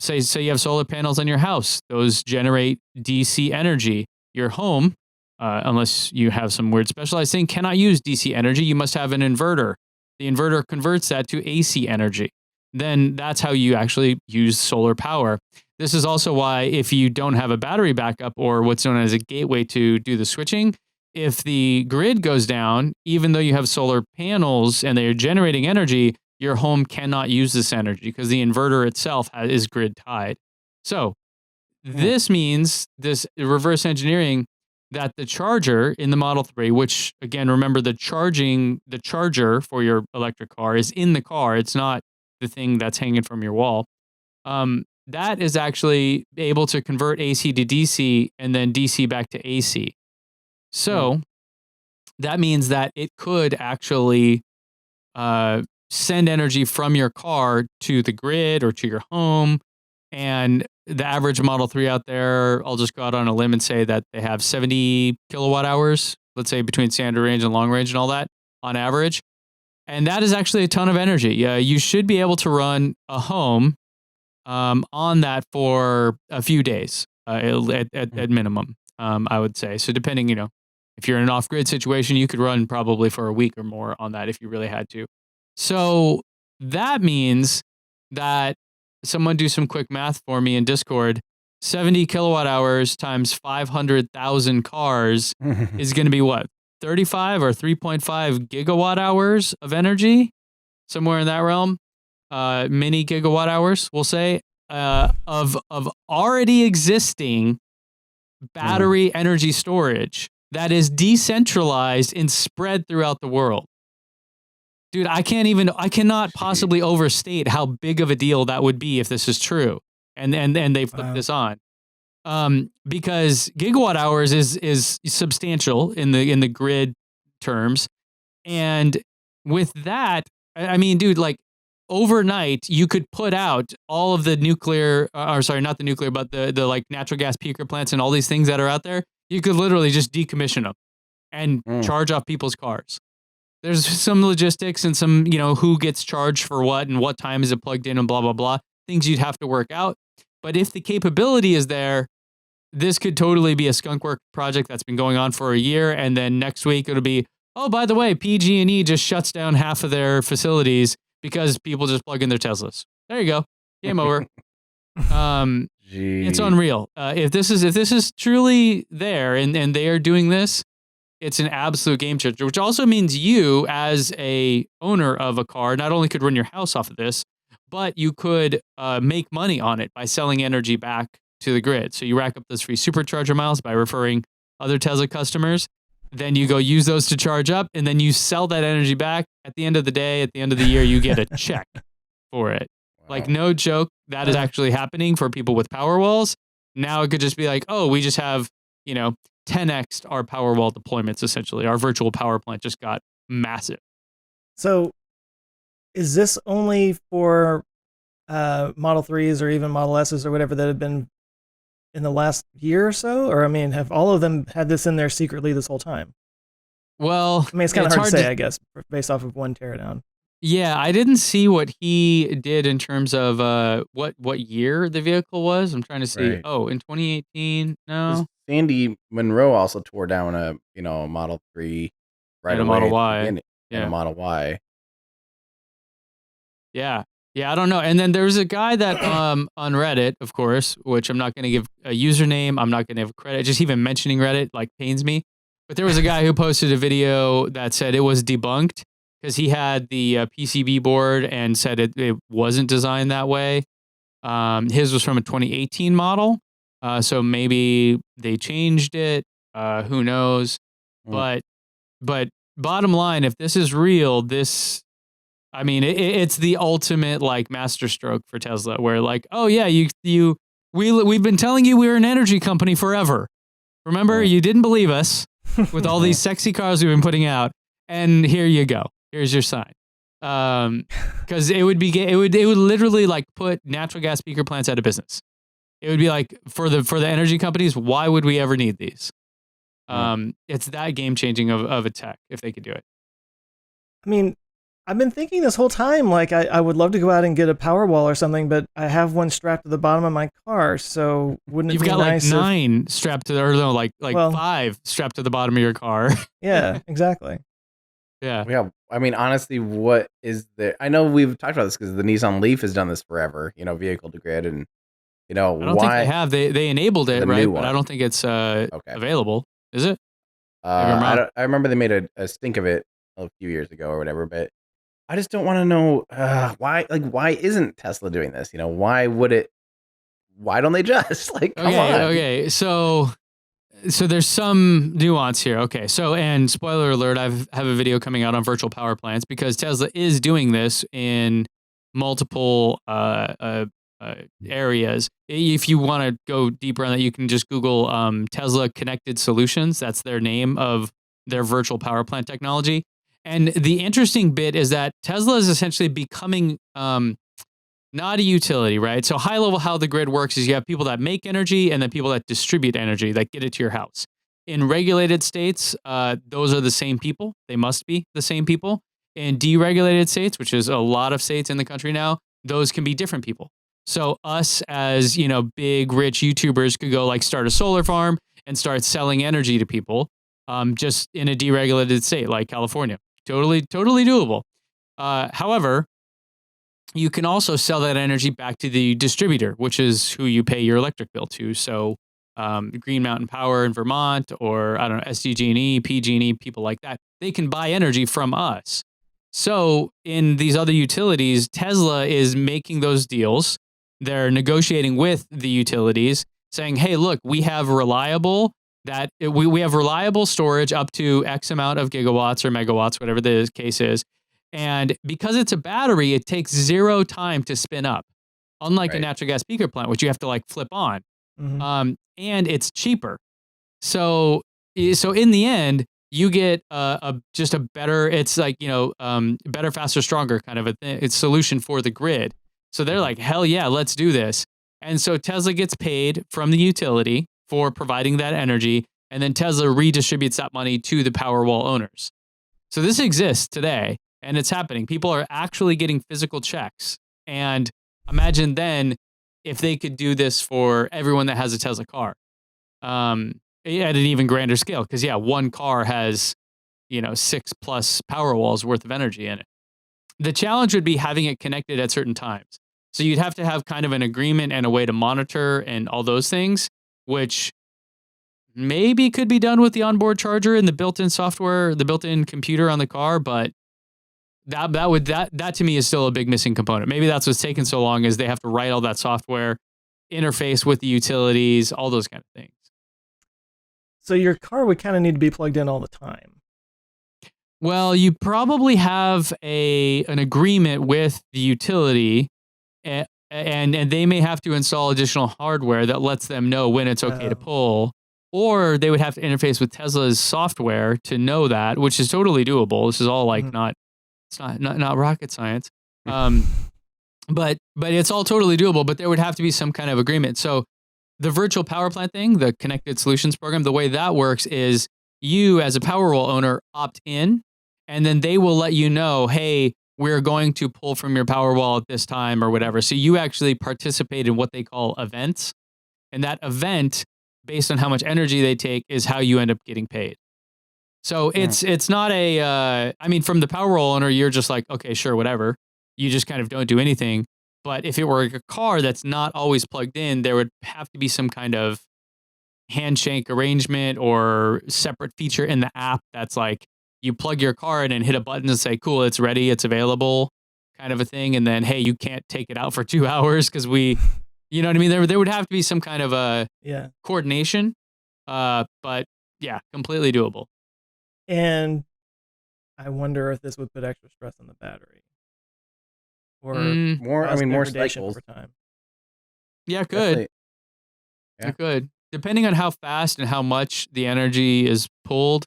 say you have solar panels on your house. Those generate DC energy. Your home, unless you have some weird specialized thing, cannot use DC energy. You must have an inverter. The inverter converts that to AC energy. Then that's how you actually use solar power. This is also why if you don't have a battery backup or what's known as a gateway to do the switching, if the grid goes down, even though you have solar panels and they're generating energy, your home cannot use this energy because the inverter itself is grid tied. So this means this reverse engineering that the charger in the Model 3, which again, remember the charger for your electric car is in the car. It's not the thing that's hanging from your wall. That is actually able to convert AC to DC and then DC back to AC. So that means that it could actually send energy from your car to the grid or to your home. And the average Model 3 out there, I'll just go out on a limb and say that they have 70 kilowatt hours, let's say between standard range and long range and all that on average. And that is actually a ton of energy. You should be able to run a home on that for a few days at minimum, I would say. So depending, if you're in an off-grid situation, you could run probably for a week or more on that if you really had to. So that means that someone do some quick math for me in Discord. 70 kilowatt hours times 500,000 cars is going to be what? 35 or 3.5 gigawatt hours of energy, somewhere in that realm. Mini gigawatt hours, we'll say, of already existing battery energy storage that is decentralized and spread throughout the world. Dude, I cannot possibly overstate how big of a deal that would be if this is true. And they flip this on. Because gigawatt hours is substantial in the grid terms. And with that, I mean, dude, like overnight you could put out all of the nuclear, or sorry, not the nuclear, but the like natural gas peaker plants and all these things that are out there. You could literally just decommission them and charge off people's cars. There's some logistics and some, who gets charged for what and what time is it plugged in and blah, blah, blah. Things you'd have to work out. But if the capability is there, this could totally be a skunkwork project that's been going on for a year. And then next week it'll be, oh, by the way, PG&E just shuts down half of their facilities because people just plug in their Teslas. There you go. Game over. It's unreal. If this is truly there and they are doing this, it's an absolute game changer, which also means you as a owner of a car not only could run your house off of this, but you could make money on it by selling energy back to the grid. So you rack up those free supercharger miles by referring other Tesla customers. Then you go use those to charge up, and then you sell that energy back. At the end of the day, at the end of the year, you get a check for it. Wow. Like, no joke, that is actually happening for people with power walls. Now it could just be like, oh, we just have, 10x our Powerwall deployments, essentially. Our virtual power plant just got massive. So is this only for Model 3s or even Model S's or whatever that have been in the last year or so? Or, have all of them had this in there secretly this whole time? Well, it's kind of hard to say, I guess, based off of one teardown. Yeah, I didn't see what he did in terms of what year the vehicle was. I'm trying to see. Right. Oh, in 2018? No. Sandy Monroe also tore down a Model 3 right and away. A Model Y. And a Model Y. Yeah. Yeah, I don't know. And then there's a guy that on Reddit, of course, which I'm not going to give a username. I'm not going to give credit. Just even mentioning Reddit pains me. But there was a guy who posted a video that said it was debunked because he had the PCB board and said it wasn't designed that way. His was from a 2018 model. So maybe they changed it. Who knows? But bottom line, if this is real, it's the ultimate masterstroke for Tesla, where oh yeah, we've been telling you we're an energy company forever. Remember, you didn't believe us with all these sexy cars we've been putting out, and here you go. Here's your sign. Because it would literally put natural gas peaker plants out of business. It would be for the energy companies, why would we ever need these? It's that game changing of a tech if they could do it. I've been thinking this whole time, I would love to go out and get a Powerwall or something, but I have one strapped to the bottom of my car, so wouldn't it be nice? You've got 9 strapped to the, or no, 5 strapped to the bottom of your car. Yeah, exactly. Yeah. Honestly, what is there? I know we've talked about this because the Nissan Leaf has done this forever, vehicle to grid, and I don't think they have. They enabled it, right? But I don't think it's available. Is it? I remember they made a stink of it a few years ago or whatever, but I just don't want to know why. Why isn't Tesla doing this? Why would it? Why don't they just come on? Okay. So there's some nuance here. Okay. So, and spoiler alert, I have a video coming out on virtual power plants because Tesla is doing this in multiple areas. If you want to go deeper on that, you can just Google Tesla Connected Solutions. That's their name of their virtual power plant technology. And the interesting bit is that Tesla is essentially becoming not a utility, right? So high level, how the grid works is you have people that make energy and then people that distribute energy, that get it to your house. In regulated states, those are the same people. They must be the same people. In deregulated states, which is a lot of states in the country now, those can be different people. So us as, big, rich YouTubers could go start a solar farm and start selling energy to people just in a deregulated state like California. Totally doable. However, you can also sell that energy back to the distributor, which is who you pay your electric bill to. So Green Mountain Power in Vermont, or I don't know, SDG&E, PG&E, people like that, they can buy energy from us. So in these other utilities, Tesla is making those deals. They're negotiating with the utilities, saying, "Hey, look, we have reliable storage up to X amount of gigawatts or megawatts, whatever the case is. And because it's a battery, it takes 0 time to spin up, unlike a natural gas peaker plant, which you have to flip on. Mm-hmm. And it's cheaper. So in the end, you get just a better, it's better, faster, stronger kind of a solution for the grid. So they're like, hell yeah, let's do this. And so Tesla gets paid from the utility for providing that energy, and then Tesla redistributes that money to the Powerwall owners. So this exists today, and it's happening. People are actually getting physical checks. And imagine then if they could do this for everyone that has a Tesla car, at an even grander scale. Because one car has 6+ power walls worth of energy in it. The challenge would be having it connected at certain times. So you'd have to have kind of an agreement and a way to monitor and all those things, which maybe could be done with the onboard charger and the built-in software, the built-in computer on the car, but that to me is still a big missing component. Maybe that's what's taken so long, is they have to write all that software, interface with the utilities, all those kind of things. So your car would kind of need to be plugged in all the time. Well, you probably have an agreement with the utility, and they may have to install additional hardware that lets them know when it's okay to pull, or they would have to interface with Tesla's software to know that, which is totally doable. This is all like it's not rocket science, but it's all totally doable. But there would have to be some kind of agreement. So the virtual power plant thing, the Connected Solutions program, the way that works is you as a Powerwall owner opt in, and then they will let you know, hey, we're going to pull from your Powerwall at this time or whatever. So you actually participate in what they call events. And that event, based on how much energy they take, is how you end up getting paid. So it's not from the Powerwall owner, you're just like, okay, sure, whatever. You just kind of don't do anything. But if it were a car that's not always plugged in, there would have to be some kind of handshake arrangement or separate feature in the app that's like, you plug your car in and hit a button and say, cool, it's ready, it's available, kind of a thing. And then, hey, you can't take it out for 2 hours because you know what I mean? There would have to be some kind of a coordination. But yeah, completely doable. And I wonder if this would put extra stress on the battery. Or more cycles over time. Yeah, it could. Yeah. It could. Depending on how fast and how much the energy is pulled.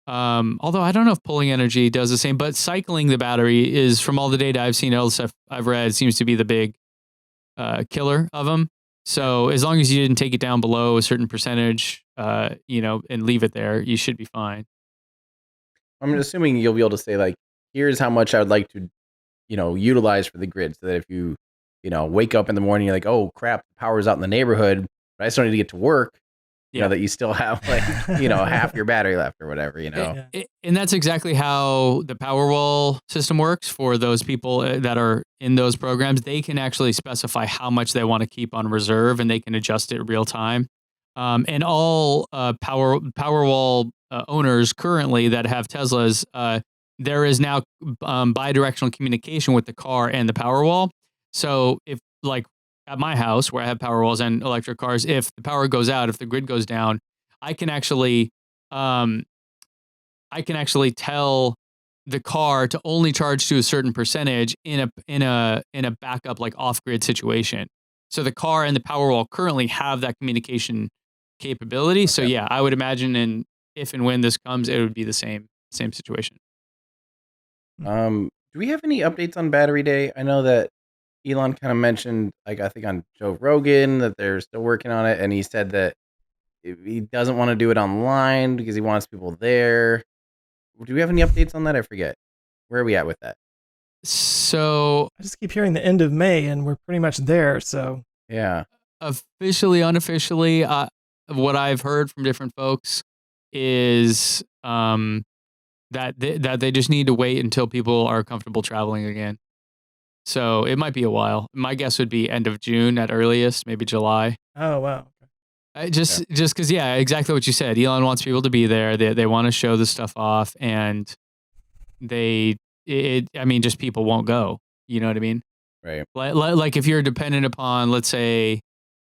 Although I don't know if pulling energy does the same, but cycling the battery is, from all the data I've seen, all the stuff I've read, seems to be the big killer of them. So as long as you didn't take it down below a certain percentage, and leave it there, you should be fine. I'm assuming you'll be able to say, like, here's how much I would like to, utilize for the grid, so that if you, wake up in the morning, you're like, oh crap, the power's out in the neighborhood, but I still need to get to work. That you still have half your battery left or whatever, And that's exactly how the Powerwall system works for those people that are in those programs. They can actually specify how much they want to keep on reserve, and they can adjust it real time. And all Powerwall owners currently that have Teslas, there is now bi-directional communication with the car and the Powerwall. So if, like, at my house where I have Powerwalls and electric cars, if the power goes out, if the grid goes down, I can actually tell the car to only charge to a certain percentage in a backup, like, off-grid situation. So the car and the Powerwall currently have that communication capability. Okay. So yeah, I would imagine if and when this comes, it would be the same situation. Do we have any updates on Battery Day? I know that Elon kind of mentioned, like, I think on Joe Rogan, that they're still working on it, and he said that he doesn't want to do it online because he wants people there. Do we have any updates on that? I forget. Where are we at with that? So I just keep hearing the end of May, and we're pretty much there. So yeah, officially, unofficially, what I've heard from different folks is that they just need to wait until people are comfortable traveling again. So it might be a while. My guess would be end of June at earliest, maybe July. Oh, wow. Just because, yeah, exactly what you said. Elon wants people to be there. They want to show the stuff off, and just people won't go. You know what I mean? Right. Like if you're dependent upon, let's say,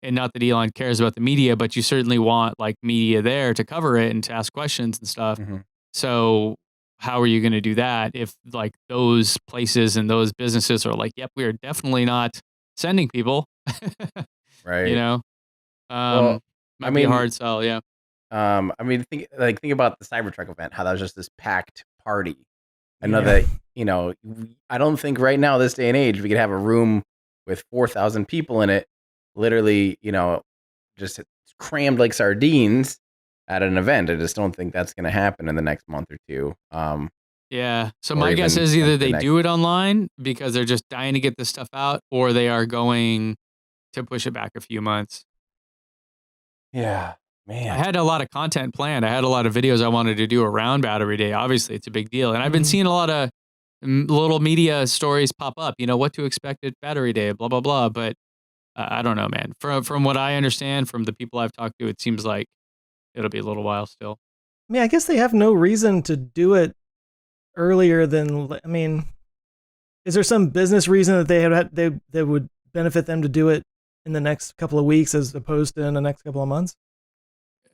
and not that Elon cares about the media, but you certainly want, like, media there to cover it and to ask questions and stuff. Mm-hmm. So how are you going to do that if, like, those places and those businesses are like, yep, we are definitely not sending people. Right. Might be a hard sell. Yeah. Think about the Cybertruck event, how that was just this packed party. I know that, I don't think right now, this day and age, we could have a room with 4,000 people in it, literally, just crammed like sardines at an event. I just don't think that's going to happen in the next month or two. Yeah. So Or my guess even, is either they the next. do it online because they're just dying to get this stuff out, or they are going to push it back a few months. Yeah, I man. had a lot of content planned. I had a lot of videos I wanted to do around Battery Day. Obviously, it's a big deal. And I've been seeing a lot of little media stories pop up, what to expect at Battery Day, blah, blah, blah. But I don't know, man. From what I understand, from the people I've talked to, it seems like it'll be a little while still. I mean, I guess they have no reason to do it earlier than, I mean, is there some business reason that they would benefit them to do it in the next couple of weeks as opposed to in the next couple of months?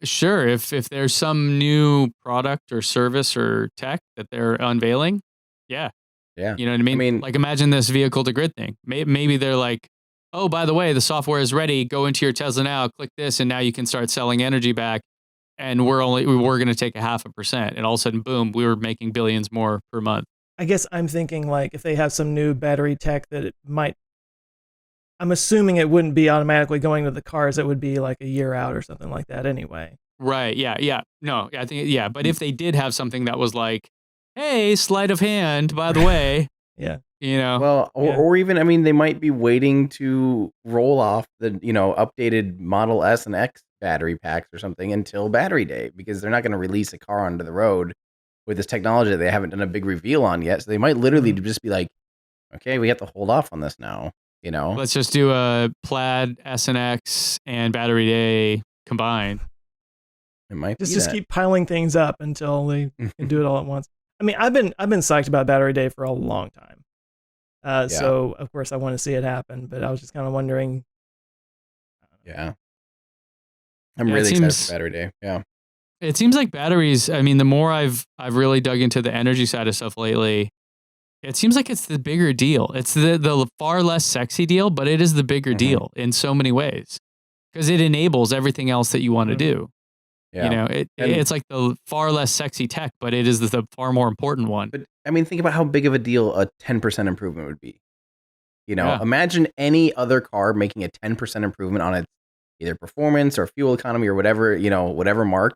Sure. If there's some new product or service or tech that they're unveiling, yeah. Yeah. You know what I mean? I mean, Like imagine this vehicle to grid thing. Maybe they're like, oh, by the way, the software is ready. Go into your Tesla now, click this, and now you can start selling energy back. And we're going to take 0.5%. And all of a sudden, boom, we were making billions more per month. I guess I'm thinking like if they have some new battery tech that it might, I'm assuming it wouldn't be automatically going to the cars. It would be like a year out or something like that anyway. Right. Yeah. Yeah. No, I think, yeah. But if they did have something that was like, hey, sleight of hand, by the way, Yeah. well, Yeah. or even, I mean, they might be waiting to roll off the, updated Model S and X battery packs or something until Battery Day, because they're not going to release a car onto the road with this technology that they haven't done a big reveal on yet. So they might literally just be like, okay, we have to hold off on this now, let's just do a Plaid, S and X, and Battery Day combined. It might be just keep piling things up until they can do it all at once. I mean, I've been psyched about Battery Day for a long time. So of course I want to see it happen, but I was just kind of wondering. Yeah. I'm really excited for Battery Day. Yeah. It seems like batteries, I mean, the more I've really dug into the energy side of stuff lately, it seems like it's the bigger deal. It's the far less sexy deal, but it is the bigger deal in so many ways because it enables everything else that you want to do. Yeah. It's like the far less sexy tech, but it is the far more important one. But I mean, think about how big of a deal a 10% improvement would be. Yeah. Imagine any other car making a 10% improvement on its either performance or fuel economy or whatever, whatever mark.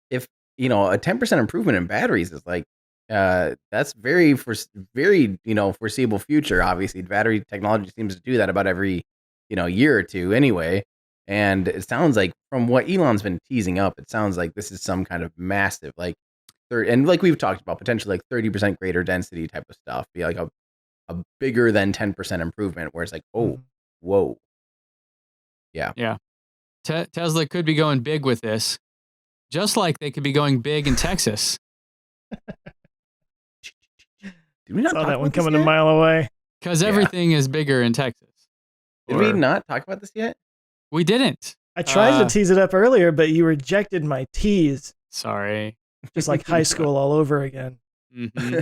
If, a 10% improvement in batteries is like, that's very foreseeable future. Obviously, battery technology seems to do that about every, year or two anyway. And it sounds like from what Elon's been teasing up, it sounds like this is some kind of massive, and like we've talked about, potentially like 30% greater density type of stuff, be like a bigger than 10% improvement, where it's like, oh, whoa. Yeah. Yeah. Tesla could be going big with this, just like they could be going big in Texas. Did we not saw talk that one about this coming a yet? mile away? Because everything is bigger in Texas. Did we not talk about this yet? We didn't. I tried to tease it up earlier, but you rejected my tease. Sorry. Just like high school all over again. Mm-hmm.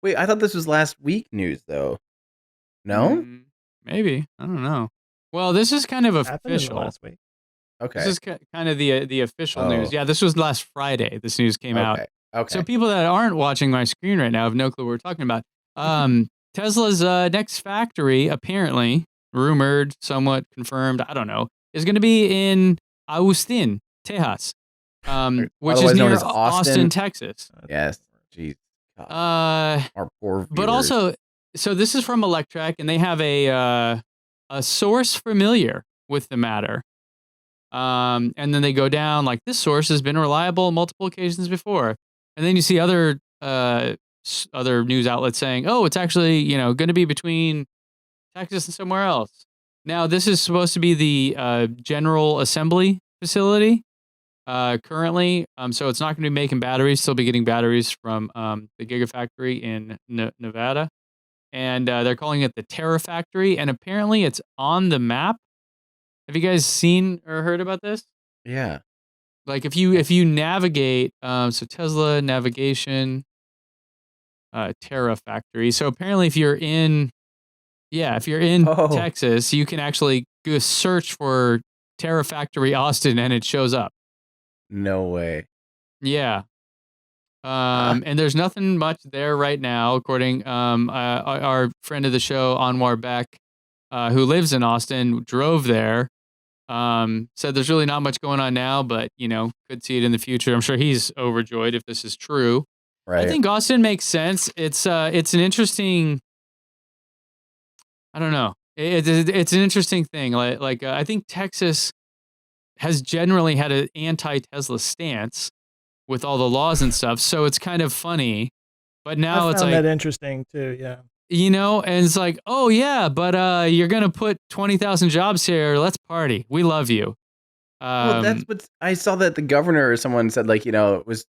Wait, I thought this was last week news, though. No? Maybe. I don't know. Well, this is kind of Happened in the official. last week. Okay. This is kind of the official news. Yeah, this was last Friday. This news came out. Okay. So people that aren't watching my screen right now have no clue what we're talking about. Tesla's next factory, apparently, rumored, somewhat confirmed, I don't know, is going to be in Austin, Texas, which is Otherwise known near as Austin, Texas. Yes. Jeez. God. Our poor viewers. But also, so this is from Electrek, and they have a source familiar with the matter. And then they go down like, this source has been reliable on multiple occasions before. And then you see other news outlets saying, oh, it's actually, going to be between Texas and somewhere else. Now, this is supposed to be the General Assembly facility currently. So it's not going to be making batteries. Still be getting batteries from the Gigafactory in Nevada. And they're calling it the Terra factory. And apparently it's on the map. Have you guys seen or heard about this? Yeah. Like if you navigate, so Tesla navigation, Terra factory. So apparently if you're in Texas, you can actually go search for Terra factory Austin and it shows up. No way. Yeah. And there's nothing much there right now, according our friend of the show, Anwar Beck, who lives in Austin, drove there. Said there's really not much going on now, but could see it in the future. I'm sure he's overjoyed if this is true. Right. I think Austin makes sense. It's an interesting. I don't know. It's an interesting thing. Like I think Texas has generally had an anti-Tesla stance with all the laws and stuff. So it's kind of funny. But now it's found like that interesting too. Yeah. And it's like, oh yeah, but you're gonna put 20,000 jobs here. Let's party. We love you. Well, that's what I saw that the governor or someone said, like, was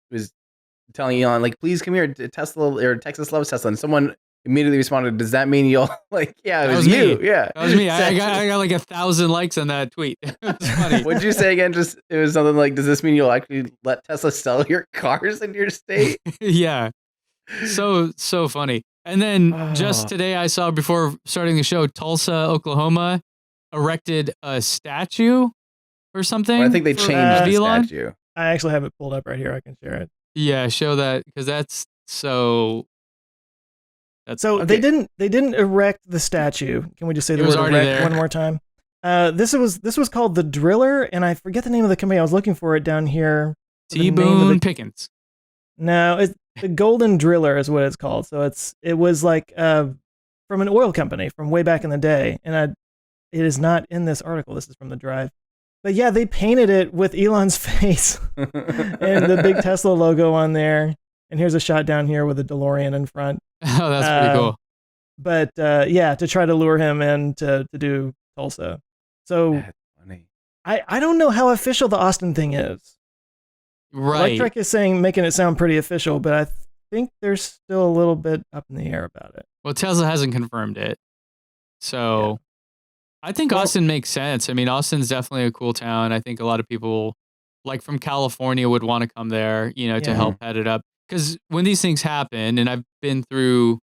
telling Elon, like, please come here to Tesla, or Texas loves Tesla. And someone immediately responded, does that mean you'll like, yeah, it was you. Me. Yeah. That was me. I got like 1,000 likes on that tweet. It was funny. What'd you say again? Just, it was something like, does this mean you'll actually let Tesla sell your cars in your state? Yeah. So funny. And then just today I saw, before starting the show, Tulsa, Oklahoma erected a statue or something. Well, I think they changed the statue. I actually have it pulled up right here. I can share it. Yeah, show that, because that's so. Okay. They didn't erect the statue. Can we just say the word erect there one more time? This was called the Driller, and I forget the name of the company. I was looking for it down here. T-Boone Pickens. No, it's the Golden Driller is what it's called. So it was like from an oil company from way back in the day, and it is not in this article. This is from the Drive. But yeah, they painted it with Elon's face and the big Tesla logo on there. And here's a shot down here with a DeLorean in front. Oh, that's pretty cool. But yeah, to try to lure him in to do Tulsa. So that's funny. I don't know how official the Austin thing is. Right. Electrek is making it sound pretty official, but I think there's still a little bit up in the air about it. Well, Tesla hasn't confirmed it. So yeah. I think Austin makes sense. I mean, Austin's definitely a cool town. I think a lot of people, like from California, would want to come there, to help head it up. Because when these things happen, and I've been through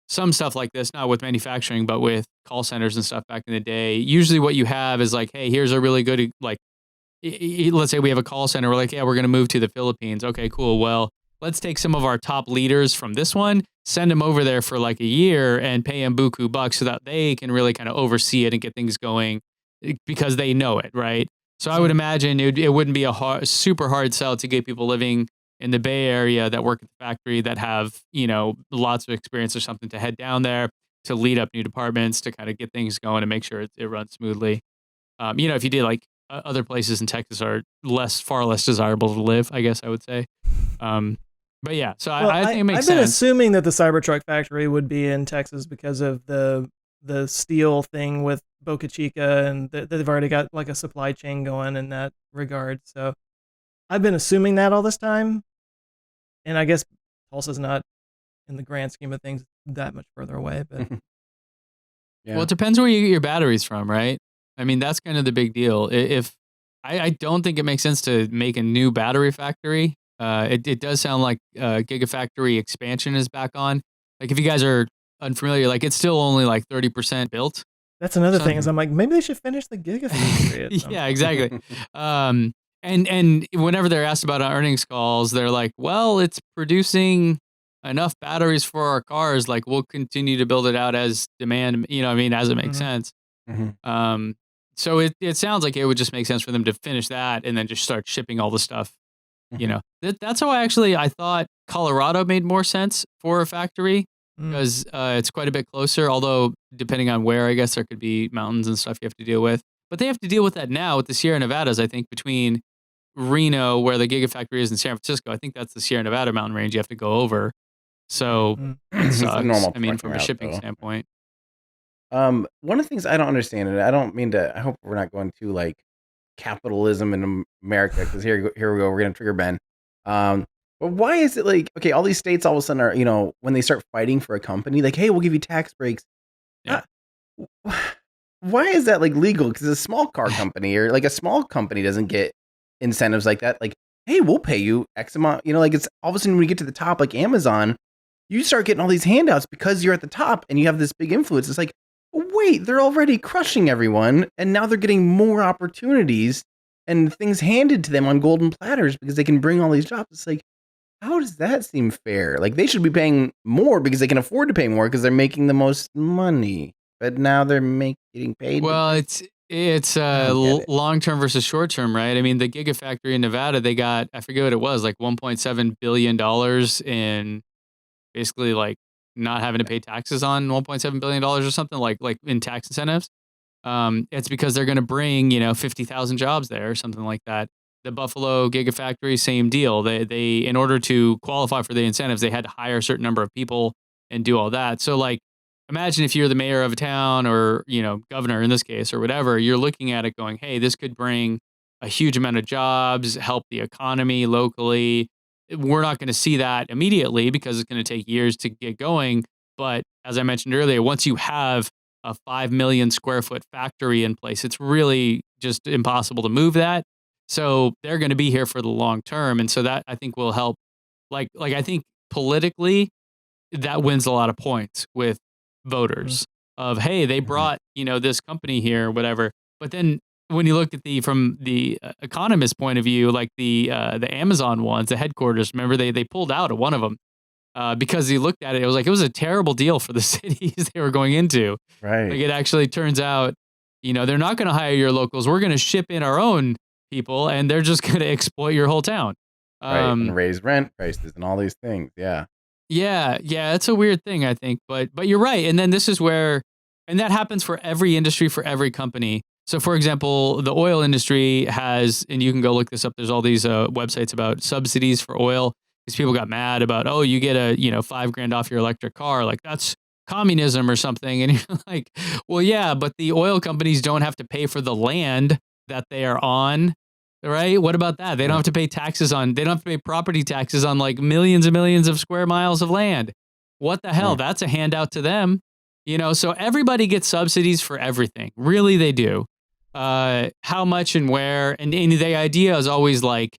some stuff like this, not with manufacturing, but with call centers and stuff back in the day, usually what you have is like, hey, here's a really good, like, let's say we have a call center. We're like, yeah, we're going to move to the Philippines. Okay, cool. Well, let's take some of our top leaders from this one, send them over there for like a year and pay them buku bucks so that they can really kind of oversee it and get things going because they know it, right? So I would imagine it wouldn't be a super hard sell to get people living in the Bay Area that work at the factory that have, lots of experience or something to head down there to lead up new departments, to kind of get things going and make sure it runs smoothly. If you did, like, other places in Texas are far less desirable to live, I guess I would say. But yeah, so I think it makes sense. I've been assuming that the Cybertruck factory would be in Texas because of the steel thing with Boca Chica, and they've already got like a supply chain going in that regard. So I've been assuming that all this time, and I guess Tulsa's not, in the grand scheme of things, that much further away. But yeah. Well, it depends where you get your batteries from, right? I mean, that's kind of the big deal. If I don't think it makes sense to make a new battery factory. It does sound like Gigafactory expansion is back on. Like, if you guys are unfamiliar, like, it's still only like 30% built. That's another thing, is I'm like, maybe they should finish the Gigafactory. Yeah, exactly. And whenever they're asked about earnings calls, they're like, well, it's producing enough batteries for our cars. Like, we'll continue to build it out as demand, as it makes sense. Mm-hmm. So it sounds like it would just make sense for them to finish that and then just start shipping all the stuff. That's how I thought Colorado made more sense for a factory, because it's quite a bit closer. Although, depending on where, I guess there could be mountains and stuff you have to deal with. But they have to deal with that now with the Sierra Nevadas. I think between Reno, where the Gigafactory is, in San Francisco, I think that's the Sierra Nevada mountain range you have to go over. So it sucks. I mean, from a shipping standpoint. One of the things I don't understand, and I don't mean to, I hope we're not going to like capitalism in America, because here we go, we're gonna trigger Ben. But why is it like, okay, all these states all of a sudden are, when they start fighting for a company, like, hey, we'll give you tax breaks. Yeah. Why is that like legal? Because a small car company or like a small company doesn't get incentives like that. Like, hey, we'll pay you X amount. Like, it's all of a sudden when you get to the top, like Amazon, you start getting all these handouts because you're at the top and you have this big influence. It's like, wait, they're already crushing everyone, and now they're getting more opportunities and things handed to them on golden platters because they can bring all these jobs. It's like, how does that seem fair? Like, they should be paying more because they can afford to pay more because they're making the most money. But now they're getting paid. Well, it's It's long term versus short term, right? I mean, the Gigafactory in Nevada, they got, I forget what it was, like $1.7 billion in basically like not having to pay taxes on $1.7 billion or something like in tax incentives. It's because they're going to bring, 50,000 jobs there or something like that. The Buffalo Gigafactory, same deal. They in order to qualify for the incentives, they had to hire a certain number of people and do all that. So like, imagine if you're the mayor of a town or, governor in this case or whatever, you're looking at it going, hey, this could bring a huge amount of jobs, help the economy locally. We're not going to see that immediately because it's going to take years to get going. But as I mentioned earlier, once you have a 5 million square foot factory in place, it's really just impossible to move that. So they're going to be here for the long term. And so that I think will help. Like I think politically, that wins a lot of points with voters of, hey, they brought, this company here, whatever. But then when you look at from the economist point of view, like the Amazon ones, the headquarters, remember they pulled out of one of them because he looked at it. It was like, it was a terrible deal for the cities they were going into. Right. Like it actually turns out, they're not going to hire your locals. We're going to ship in our own people and they're just going to exploit your whole town. Right. And raise rent prices and all these things. Yeah. Yeah, it's a weird thing, I think, but you're right. And then this is where, and that happens for every industry, for every company. So, for example, the oil industry has, and you can go look this up. There's all these websites about subsidies for oil. These people got mad about, oh, you get a $5,000 off your electric car, like that's communism or something. And you're like, well, yeah, but the oil companies don't have to pay for the land that they are on. Right? What about that? They don't have to pay taxes they don't have to pay property taxes on like millions and millions of square miles of land. What the hell? That's a handout to them. So everybody gets subsidies for everything. Really, they do. How much and where. And the idea is always like,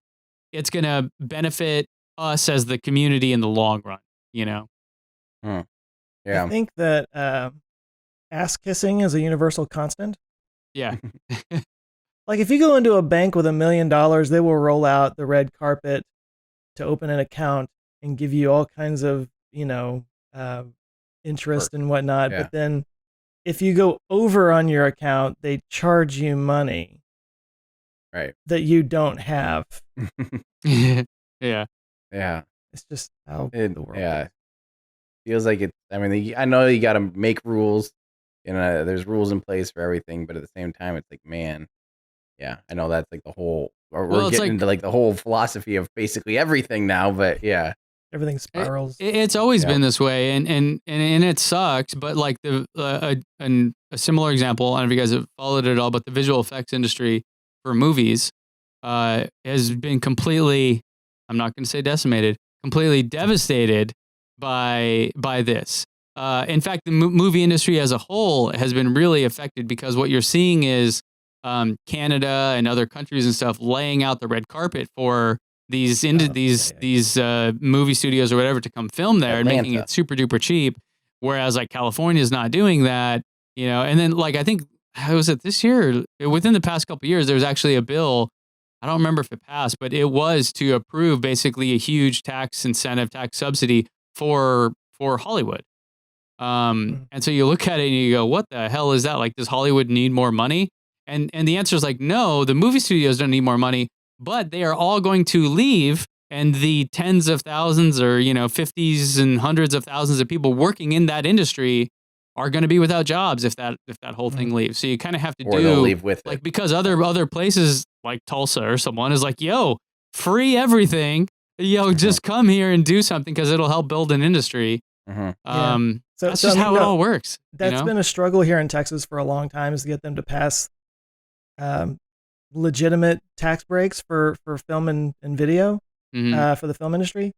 it's going to benefit us as the community in the long run, Yeah. I think that ass kissing is a universal constant. Yeah. Like if you go into a bank with $1 million, they will roll out the red carpet to open an account and give you all kinds of, interest and whatnot. Yeah. But then if you go over on your account, they charge you money. Right. That you don't have. Yeah. Yeah. It's just how the world is. Feels like it's, I know you got to make rules and there's rules in place for everything, but at the same time, it's like, man. Yeah, I know that's like the whole, we're getting into like the whole philosophy of basically everything now, but yeah. Everything spirals. It's always been this way, and it sucks. But like a similar example, I don't know if you guys have followed it at all, but the visual effects industry for movies has been completely, I'm not going to say decimated, completely devastated by this. In fact, the movie industry as a whole has been really affected because what you're seeing is Canada and other countries and stuff laying out the red carpet for these movie studios or whatever to come film there and making it super duper cheap. Whereas like California is not doing that, and then like, I think, was it this year? Within the past couple of years, there was actually a bill. I don't remember if it passed, but it was to approve basically a huge tax incentive, tax subsidy for Hollywood. And so you look at it and you go, what the hell is that? Like, does Hollywood need more money? And the answer is like, no, the movie studios don't need more money, but they are all going to leave. And the tens of thousands or, 50s and hundreds of thousands of people working in that industry are going to be without jobs if that whole thing leaves. So you kind of have to they'll leave with like, it. because other places like Tulsa or someone is like, yo, free everything. Just come here and do something because it'll help build an industry. That's just how it all works. That's been a struggle here in Texas for a long time, is to get them to pass legitimate tax breaks for film and video for the film industry.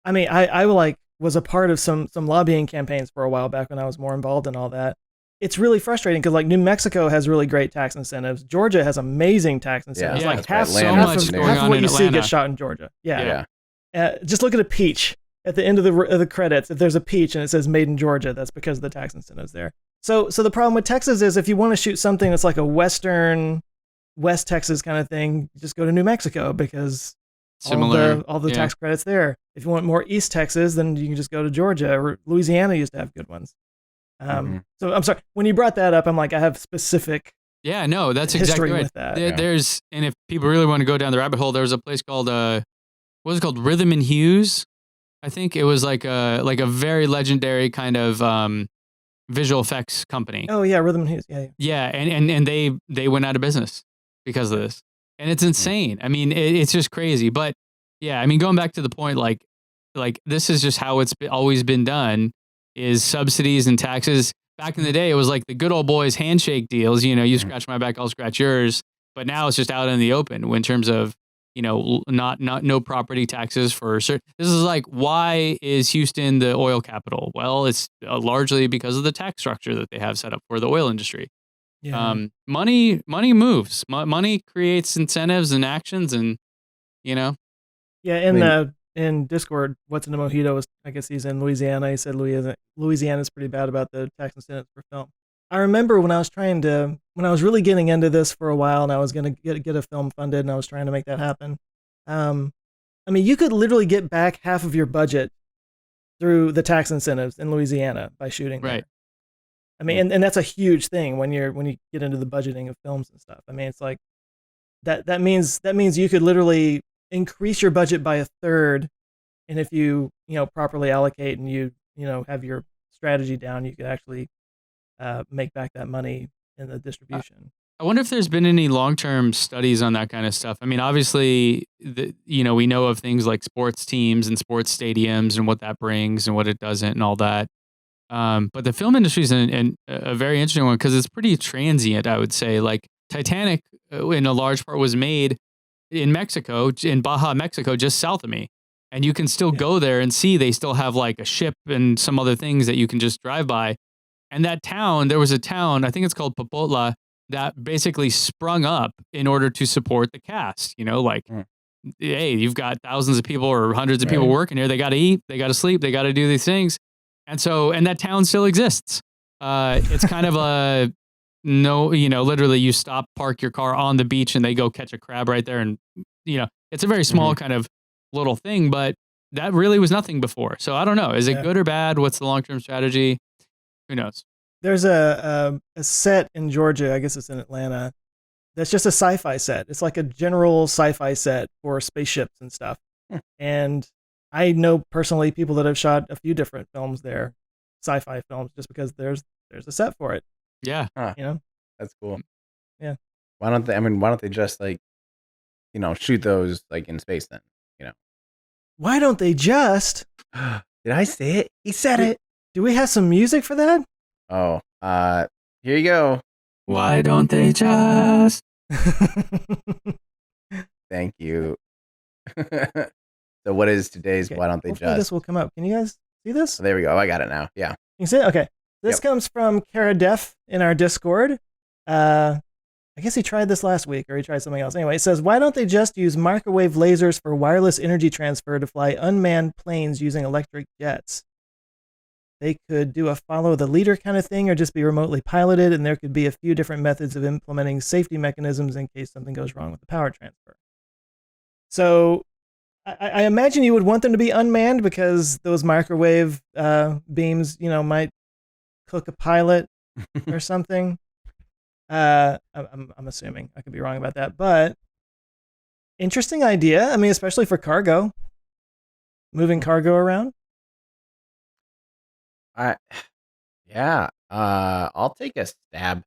I mean, I was a part of some lobbying campaigns for a while back when I was more involved in all that. It's really frustrating because like New Mexico has really great tax incentives. Georgia has amazing tax incentives. Yeah, like half of what you see gets shot in Georgia. Yeah. Just look at a peach at the end of the credits. If there's a peach and it says made in Georgia, that's because of the tax incentives there. So the problem with Texas is if you want to shoot something that's like a West Texas kind of thing, just go to New Mexico because all the tax credits there. If you want more East Texas, then you can just go to Georgia, or Louisiana used to have good ones. So I'm sorry, when you brought that up, I'm like, I have specific Yeah, no, that's history exactly right. with that. There's, and if people really want to go down the rabbit hole, there was a place called what was it called? Rhythm and Hues. I think it was like a very legendary kind of visual effects company. Oh yeah, Rhythm and Hues. Yeah. Yeah, and they went out of business because of this, and it's insane. I mean, it's just crazy. But yeah, I mean, going back to the point, like this is just how it's always been done: is subsidies and taxes. Back in the day, it was like the good old boys handshake deals. You know, you scratch my back, I'll scratch yours. But now it's just out in the open in terms of, you know, not no property taxes for certain. This is like, why is Houston the oil capital? Well, it's largely because of the tax structure that they have set up for the oil industry. Yeah. Money moves. Money creates incentives and actions, and you know. Yeah, in Discord, what's in the mojito is, I guess he's in Louisiana. He said Louisiana's pretty bad about the tax incentives for film. I remember when I was really getting into this for a while, and I was going to get a film funded, and I was trying to make that happen. I mean, you could literally get back half of your budget through the tax incentives in Louisiana by shooting there. Right. I mean, and that's a huge thing when you get into the budgeting of films and stuff. I mean, it's like that means you could literally increase your budget by a third, and if you properly allocate and you have your strategy down, you could actually make back that money in the distribution. I wonder if there's been any long-term studies on that kind of stuff. I mean, obviously, we know of things like sports teams and sports stadiums and what that brings and what it doesn't and all that. But the film industry is a very interesting one because it's pretty transient, I would say. Like Titanic, in a large part, was made in Mexico, in Baja, Mexico, just south of me. And you can still go there and see they still have like a ship and some other things that you can just drive by. And that town, there was a town, I think it's called Popotla, that basically sprung up in order to support the cast. You know, like, hey, you've got thousands of people or hundreds of people working here. They got to eat, they got to sleep, they got to do these things. And that town still exists. It's kind of a, literally you stop, park your car on the beach and they go catch a crab right there. And, it's a very small kind of little thing, but that really was nothing before. So I don't know. Is it good or bad? What's the long-term strategy? Who knows? There's a set in Georgia, I guess it's in Atlanta, that's just a sci-fi set. It's like a general sci-fi set for spaceships and stuff. And I know personally people that have shot a few different films there, sci-fi films, just because there's a set for it. Yeah. That's cool. Yeah. Why don't they just shoot those like in space then? Why don't they just? Did I say it? He said it. Do we have some music for that? Oh, here you go. Why don't they just? Thank you. So what is today's why don't they Hopefully just? This will come up. Can you guys see this? Oh, there we go. I got it now. Yeah. You see it? Okay. This comes from Kara Def in our Discord. I guess he tried this last week, or he tried something else. Anyway, it says, why don't they just use microwave lasers for wireless energy transfer to fly unmanned planes using electric jets? They could do a follow the leader kind of thing, or just be remotely piloted, and there could be a few different methods of implementing safety mechanisms in case something goes wrong with the power transfer. So I imagine you would want them to be unmanned because those microwave beams, might cook a pilot or something. I'm assuming. I could be wrong about that, but interesting idea. I mean, especially for cargo, moving cargo around. I'll take a stab.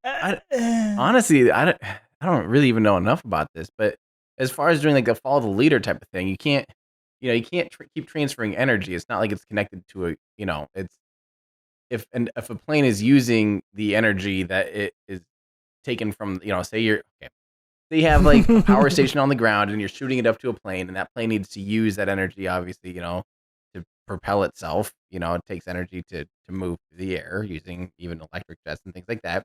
Honestly, I don't really even know enough about this, but as far as doing like a follow the leader type of thing, you can't keep transferring energy. It's not like it's connected to it's if a plane is using the energy that it is taken from, say you have like a power station on the ground and you're shooting it up to a plane, and that plane needs to use that energy, obviously, to propel itself. It takes energy to move through the air using even electric jets and things like that.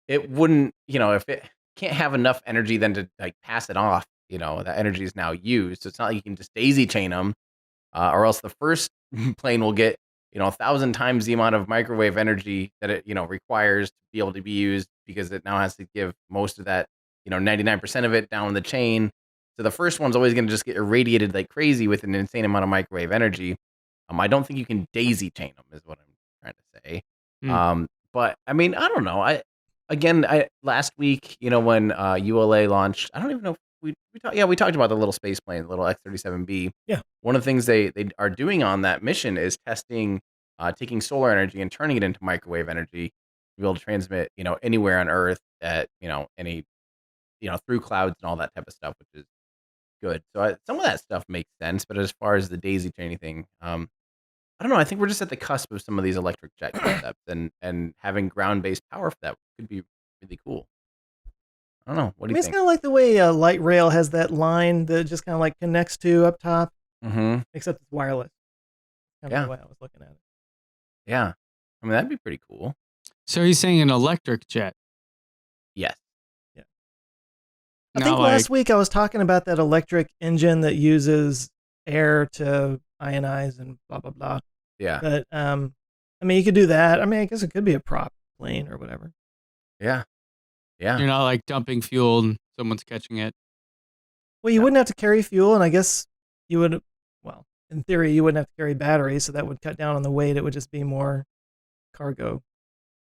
It wouldn't, if it can't have enough energy then to like pass it off, that energy is now used. So it's not like you can just daisy chain them, or else the first plane will get 1,000 times the amount of microwave energy that it requires to be able to be used, because it now has to give most of that 99% of it down the chain. So the first one's always going to just get irradiated like crazy with an insane amount of microwave energy. I don't think you can daisy chain them, is what I'm trying to say. But I mean, I don't know. again, last week, when ULA launched, I don't even know if we talked about the little space plane, the little X-37B. Yeah. One of the things they are doing on that mission is testing, taking solar energy and turning it into microwave energy to be able to transmit, anywhere on Earth at, any, through clouds and all that type of stuff, which is good. So some of that stuff makes sense, but as far as the daisy chaining thing, I don't know. I think we're just at the cusp of some of these electric jet concepts, and having ground based power for that could be really cool. I don't know. What do you It's think? kind of like the way light rail has that line that just kind of like connects to up top, Mm-hmm. except it's wireless. Kind of Yeah. the way I was looking at it. Yeah. I mean, that'd be pretty cool. So he's saying an electric jet. Yes. I think Not last week I was talking about that electric engine that uses air to ionize and blah blah blah. Yeah. But I mean, you could do that. I mean, I guess it could be a prop plane or whatever. Yeah. Yeah. You're not like dumping fuel and someone's catching it. Well, you wouldn't have to carry fuel, and I guess you would. Well, in theory, you wouldn't have to carry batteries, so that would cut down on the weight. It would just be more cargo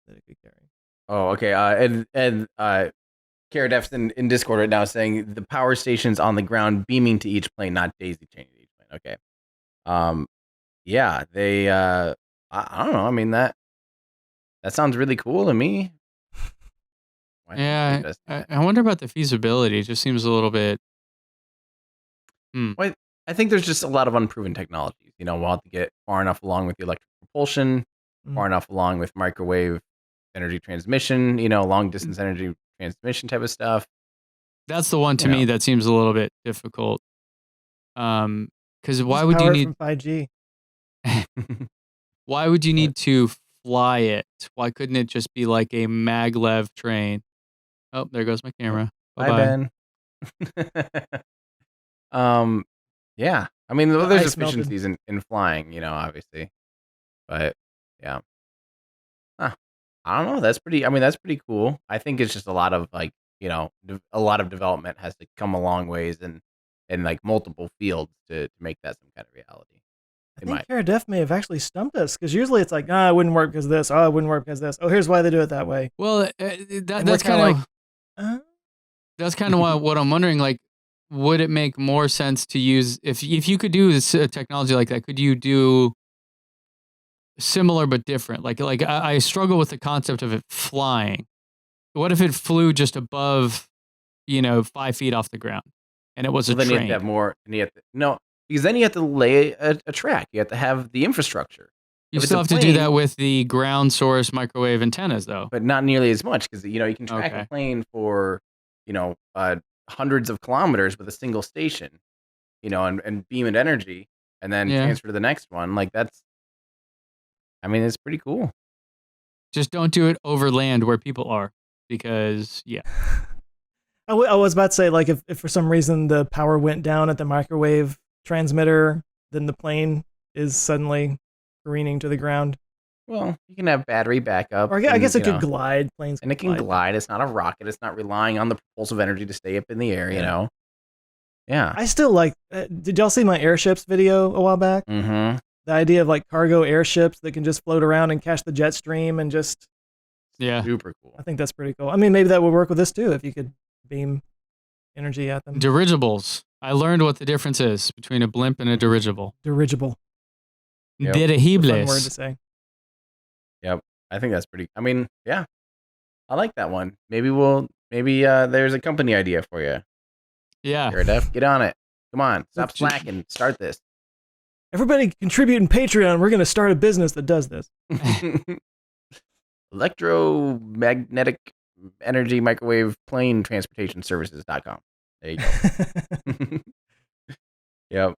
that it could carry. Oh, okay. And Kara Def's in Discord right now saying the power station's on the ground beaming to each plane, not daisy chaining to each plane. Okay. Yeah, they I don't know. I mean that sounds really cool to me. Why can't Yeah, they invest in that? I wonder about the feasibility. It just seems a little bit. Well, I think there's just a lot of unproven technologies. We'll have to get far enough along with the electric propulsion, far enough along with microwave energy transmission, long distance energy transmission type of stuff. That's the one to me that seems a little bit difficult. Because why would you Power need from 5G? Why would you need to fly it? Why couldn't it just be like a maglev train? Oh, there goes my camera. Bye, Ben. Yeah. I mean, there's efficiencies in flying, obviously, but yeah. Huh. I don't know. That's pretty cool. I think it's just a lot of like, a lot of development has to come a long ways in like multiple fields to make that some kind of reality. I think Kara Def may have actually stumped us, because usually it's like, it wouldn't work because of this. Oh, it wouldn't work because of this. Oh, here's why they do it that way. Well, that's kind of that's kind of what I'm wondering. Like, would it make more sense to use if you could do this technology like that? Could you do similar but different? Like I struggle with the concept of it flying. What if it flew just above, 5 feet off the ground, and it was a train? Then you have to have more. No, because then you have to lay a track. You have to have the infrastructure. You still have to do that with the ground source microwave antennas, though. But not nearly as much, because you can track a plane for hundreds of kilometers with a single station, and beam it energy, and then transfer to the next one. Like that's, it's pretty cool. Just don't do it over land where people are, because I was about to say, like, if for some reason the power went down at the microwave transmitter, then the plane is suddenly careening to the ground. Well, you can have battery backup. Or I guess it could glide. Planes and it can glide. It's not a rocket. It's not relying on the propulsive energy to stay up in the air. Yeah. I still like. Did y'all see my airships video a while back? Mm-hmm. The idea of like cargo airships that can just float around and catch the jet stream and just. Yeah. Super cool. I think that's pretty cool. I mean, maybe that would work with this too, if you could beam energy at them. Dirigibles. I learned what the difference is between a blimp and a dirigible. Dirigible. Yep. Dirigibles. Fun word to say. Yep. I think that's pretty. Yeah. I like that one. Maybe there's a company idea for you. Yeah. Def, get on it. Come on. Stop slacking. Start this. Everybody contribute in Patreon. We're going to start a business that does this. Electromagnetic energy microwave plane transportation services.com. There you go. Yep.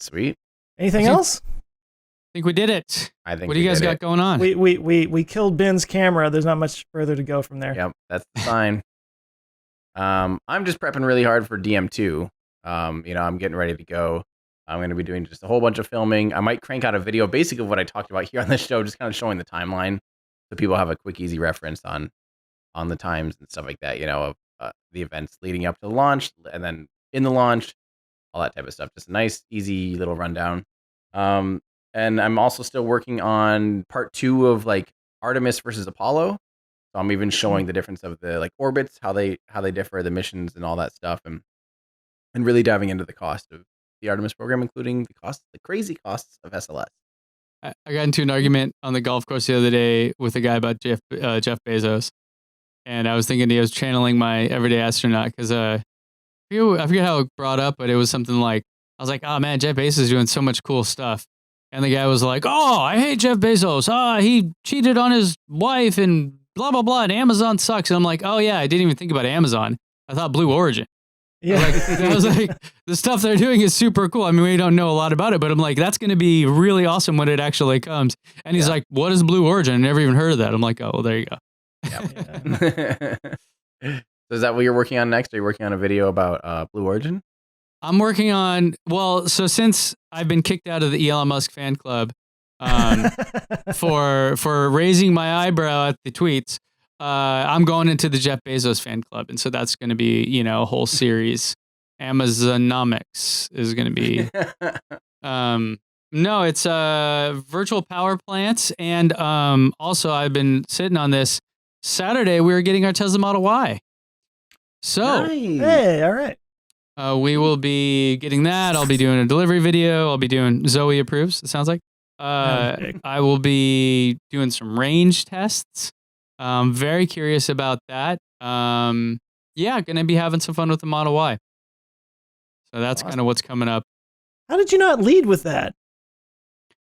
Sweet. Anything else? I think we did it. I think. What do you guys got going on? We killed Ben's camera. There's not much further to go from there. Yep, that's fine. I'm just prepping really hard for DM2. I'm getting ready to go. I'm going to be doing just a whole bunch of filming. I might crank out a video, basically what I talked about here on the show, just kind of showing the timeline, so people have a quick, easy reference on the times and stuff like that. Of the events leading up to the launch, and then in the launch, all that type of stuff. Just a nice, easy little rundown. And I'm also still working on part 2 of like Artemis versus Apollo. So I'm even showing the difference of the like orbits, how they differ, the missions, and all that stuff, and really diving into the cost of the Artemis program, including the crazy costs of SLS. I got into an argument on the golf course the other day with a guy about Jeff Bezos, and I was thinking he was channeling my everyday astronaut because I forget how it brought up, but it was something like, I was like, oh man, Jeff Bezos is doing so much cool stuff. And the guy was like, oh, I hate Jeff Bezos. He cheated on his wife and blah, blah, blah. And Amazon sucks. And I'm like, oh yeah, I didn't even think about Amazon. I thought Blue Origin. Yeah. I was like, the stuff they're doing is super cool. I mean, we don't know a lot about it, but I'm like, that's going to be really awesome when it actually comes. And he's like, what is Blue Origin? I never even heard of that. I'm like, oh, well, there you go. Yeah. So is that what you're working on next? Are you working on a video about Blue Origin? I'm working on, so since I've been kicked out of the Elon Musk fan club for raising my eyebrow at the tweets, I'm going into the Jeff Bezos fan club. And so that's going to be, a whole series. Amazonomics is going to be. No, it's virtual power plants. And also, I've been sitting on this. Saturday, we were getting our Tesla Model Y. So, nice. Hey, all right. We will be getting that. I'll be doing a delivery video. I'll be doing Zoe approves, it sounds like. I will be doing some range tests. Very curious about that. Yeah, going to be having some fun with the Model Y. So that's kind of what's coming up. How did you not lead with that?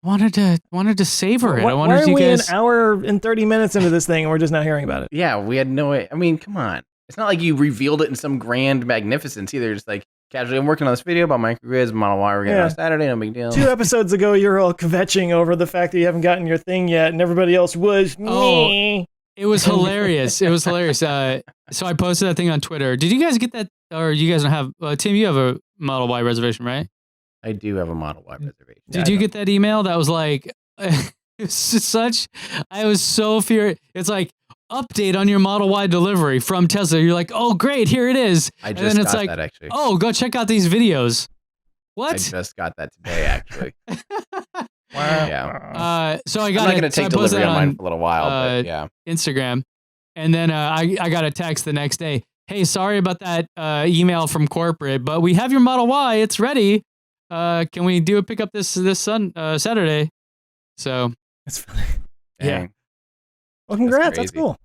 Wanted to savor it. I Why wondered if are you we guys... an hour and 30 minutes into this thing and we're just not hearing about it? Yeah, we had no way. I mean, come on. It's not like you revealed it in some grand magnificence either. Just like casually, I'm working on this video about microgrids, Model Y. We're getting on Saturday, no big deal. 2 episodes ago, you were all kvetching over the fact that you haven't gotten your thing yet, and everybody else was. Oh, it was hilarious. It was hilarious. So I posted that thing on Twitter. Did you guys get that? Or you guys don't have? Tim, you have a Model Y reservation, right? I do have a Model Y reservation. Did you get that email? That was like, it's just such. I was so furious. It's like, update on your Model Y delivery from Tesla. You're like, oh great, here it is. I just got that actually. Oh, go check out these videos. What? I just got that today actually. Wow. Yeah. So I got. I'm not gonna take delivery on mine for a little while, but yeah. Instagram, and then I got a text the next day. Hey, sorry about that email from corporate, but we have your Model Y. It's ready. Can we do a pickup this Saturday? So That's funny. Yeah. Well, congrats. That's cool.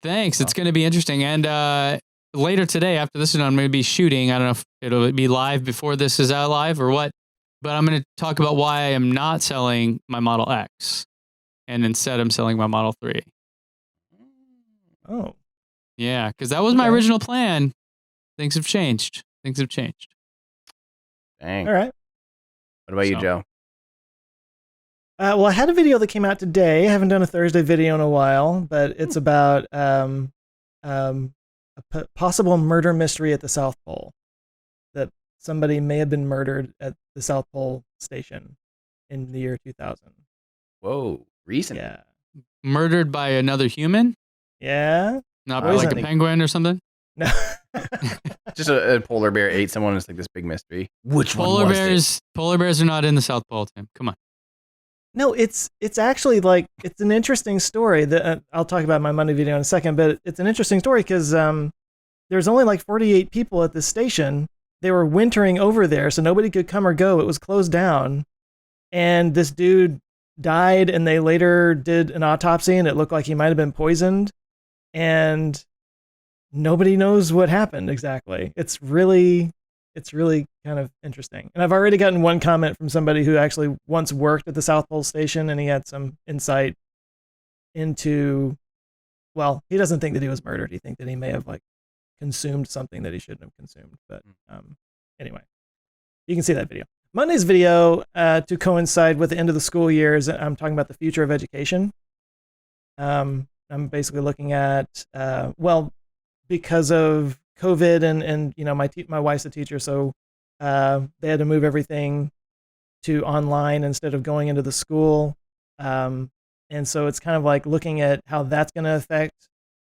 Thanks. It's going to be interesting. And later today, after this is done, I'm going to be shooting. I don't know if it'll be live before this is out live or what, but I'm going to talk about why I am not selling my Model X, and instead I'm selling my Model 3. Oh. Yeah, because that was my original plan. Things have changed. Dang. All right. What about you, Joe? Well, I had a video that came out today. I haven't done a Thursday video in a while, but it's about a possible murder mystery at the South Pole. That somebody may have been murdered at the South Pole station in the year 2000. Whoa, recent. Yeah. Murdered by another human? Yeah. Not by like a penguin or something? No. Just a polar bear ate someone. It's like this big mystery. Which polar one was bears? it? Polar bears are not in the South Pole, Tim. Come on. No, it's actually like, it's an interesting story that I'll talk about in my Monday video in a second, but it's an interesting story because there's only like 48 people at this station. They were wintering over there, so nobody could come or go. It was closed down, and this dude died, and they later did an autopsy, and it looked like he might have been poisoned, and nobody knows what happened exactly. It's really kind of interesting. And I've already gotten one comment from somebody who actually once worked at the South Pole station, and he had some insight into, well, he doesn't think that he was murdered. He thinks that he may have like consumed something that he shouldn't have consumed. But anyway, you can see that video. Monday's video, to coincide with the end of the school year, is I'm talking about the future of education. I'm basically looking at, well, because of COVID and you know, my wife's a teacher, so they had to move everything to online instead of going into the school. And so it's kind of like looking at how that's going to affect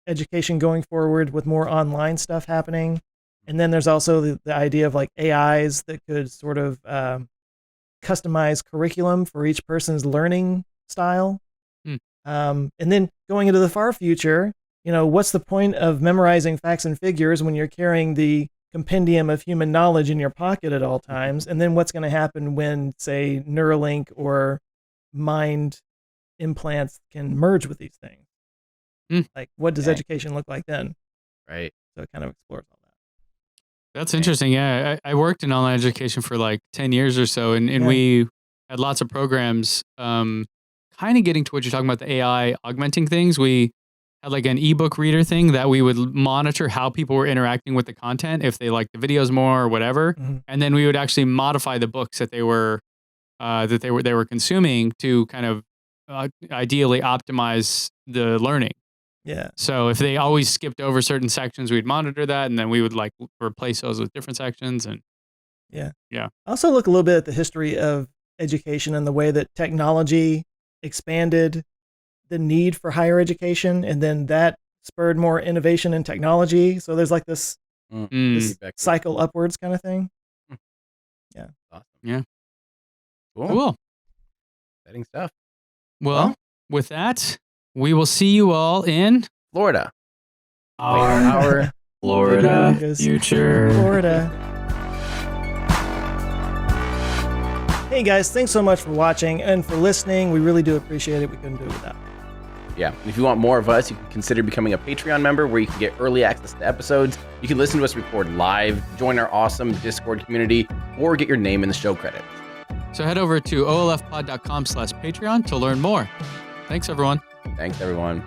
education going forward with more online stuff happening. And then there's also the idea of like AIs that could sort of customize curriculum for each person's learning style. And then going into the far future, what's the point of memorizing facts and figures when you're carrying the compendium of human knowledge in your pocket at all times? And then what's going to happen when, say, Neuralink or mind implants can merge with these things? Like, what does education look like then? Right. So it kind of explores all that. That's interesting. Yeah, I worked in online education for like 10 years or so, and we had lots of programs kind of getting to what you're talking about, the AI augmenting things. We had like an ebook reader thing that we would monitor how people were interacting with the content, if they liked the videos more or whatever. And then we would actually modify the books that they were consuming to kind of ideally optimize the learning. Yeah. So if they always skipped over certain sections, we'd monitor that, and then we would like replace those with different sections. And yeah. I also look a little bit at the history of education and the way that technology expanded the need for higher education, and then that spurred more innovation in technology. So there's like this cycle upwards kind of thing. Yeah. Awesome. Yeah. Cool. Exciting stuff. Well, with that, we will see you all in Florida. Our Florida future. Florida. Hey guys, thanks so much for watching and for listening. We really do appreciate it. We couldn't do it without. Yeah. If you want more of us, you can consider becoming a Patreon member where you can get early access to episodes. You can listen to us record live, join our awesome Discord community, or get your name in the show credits. So head over to olfpod.com/Patreon to learn more. Thanks, everyone. Thanks, everyone.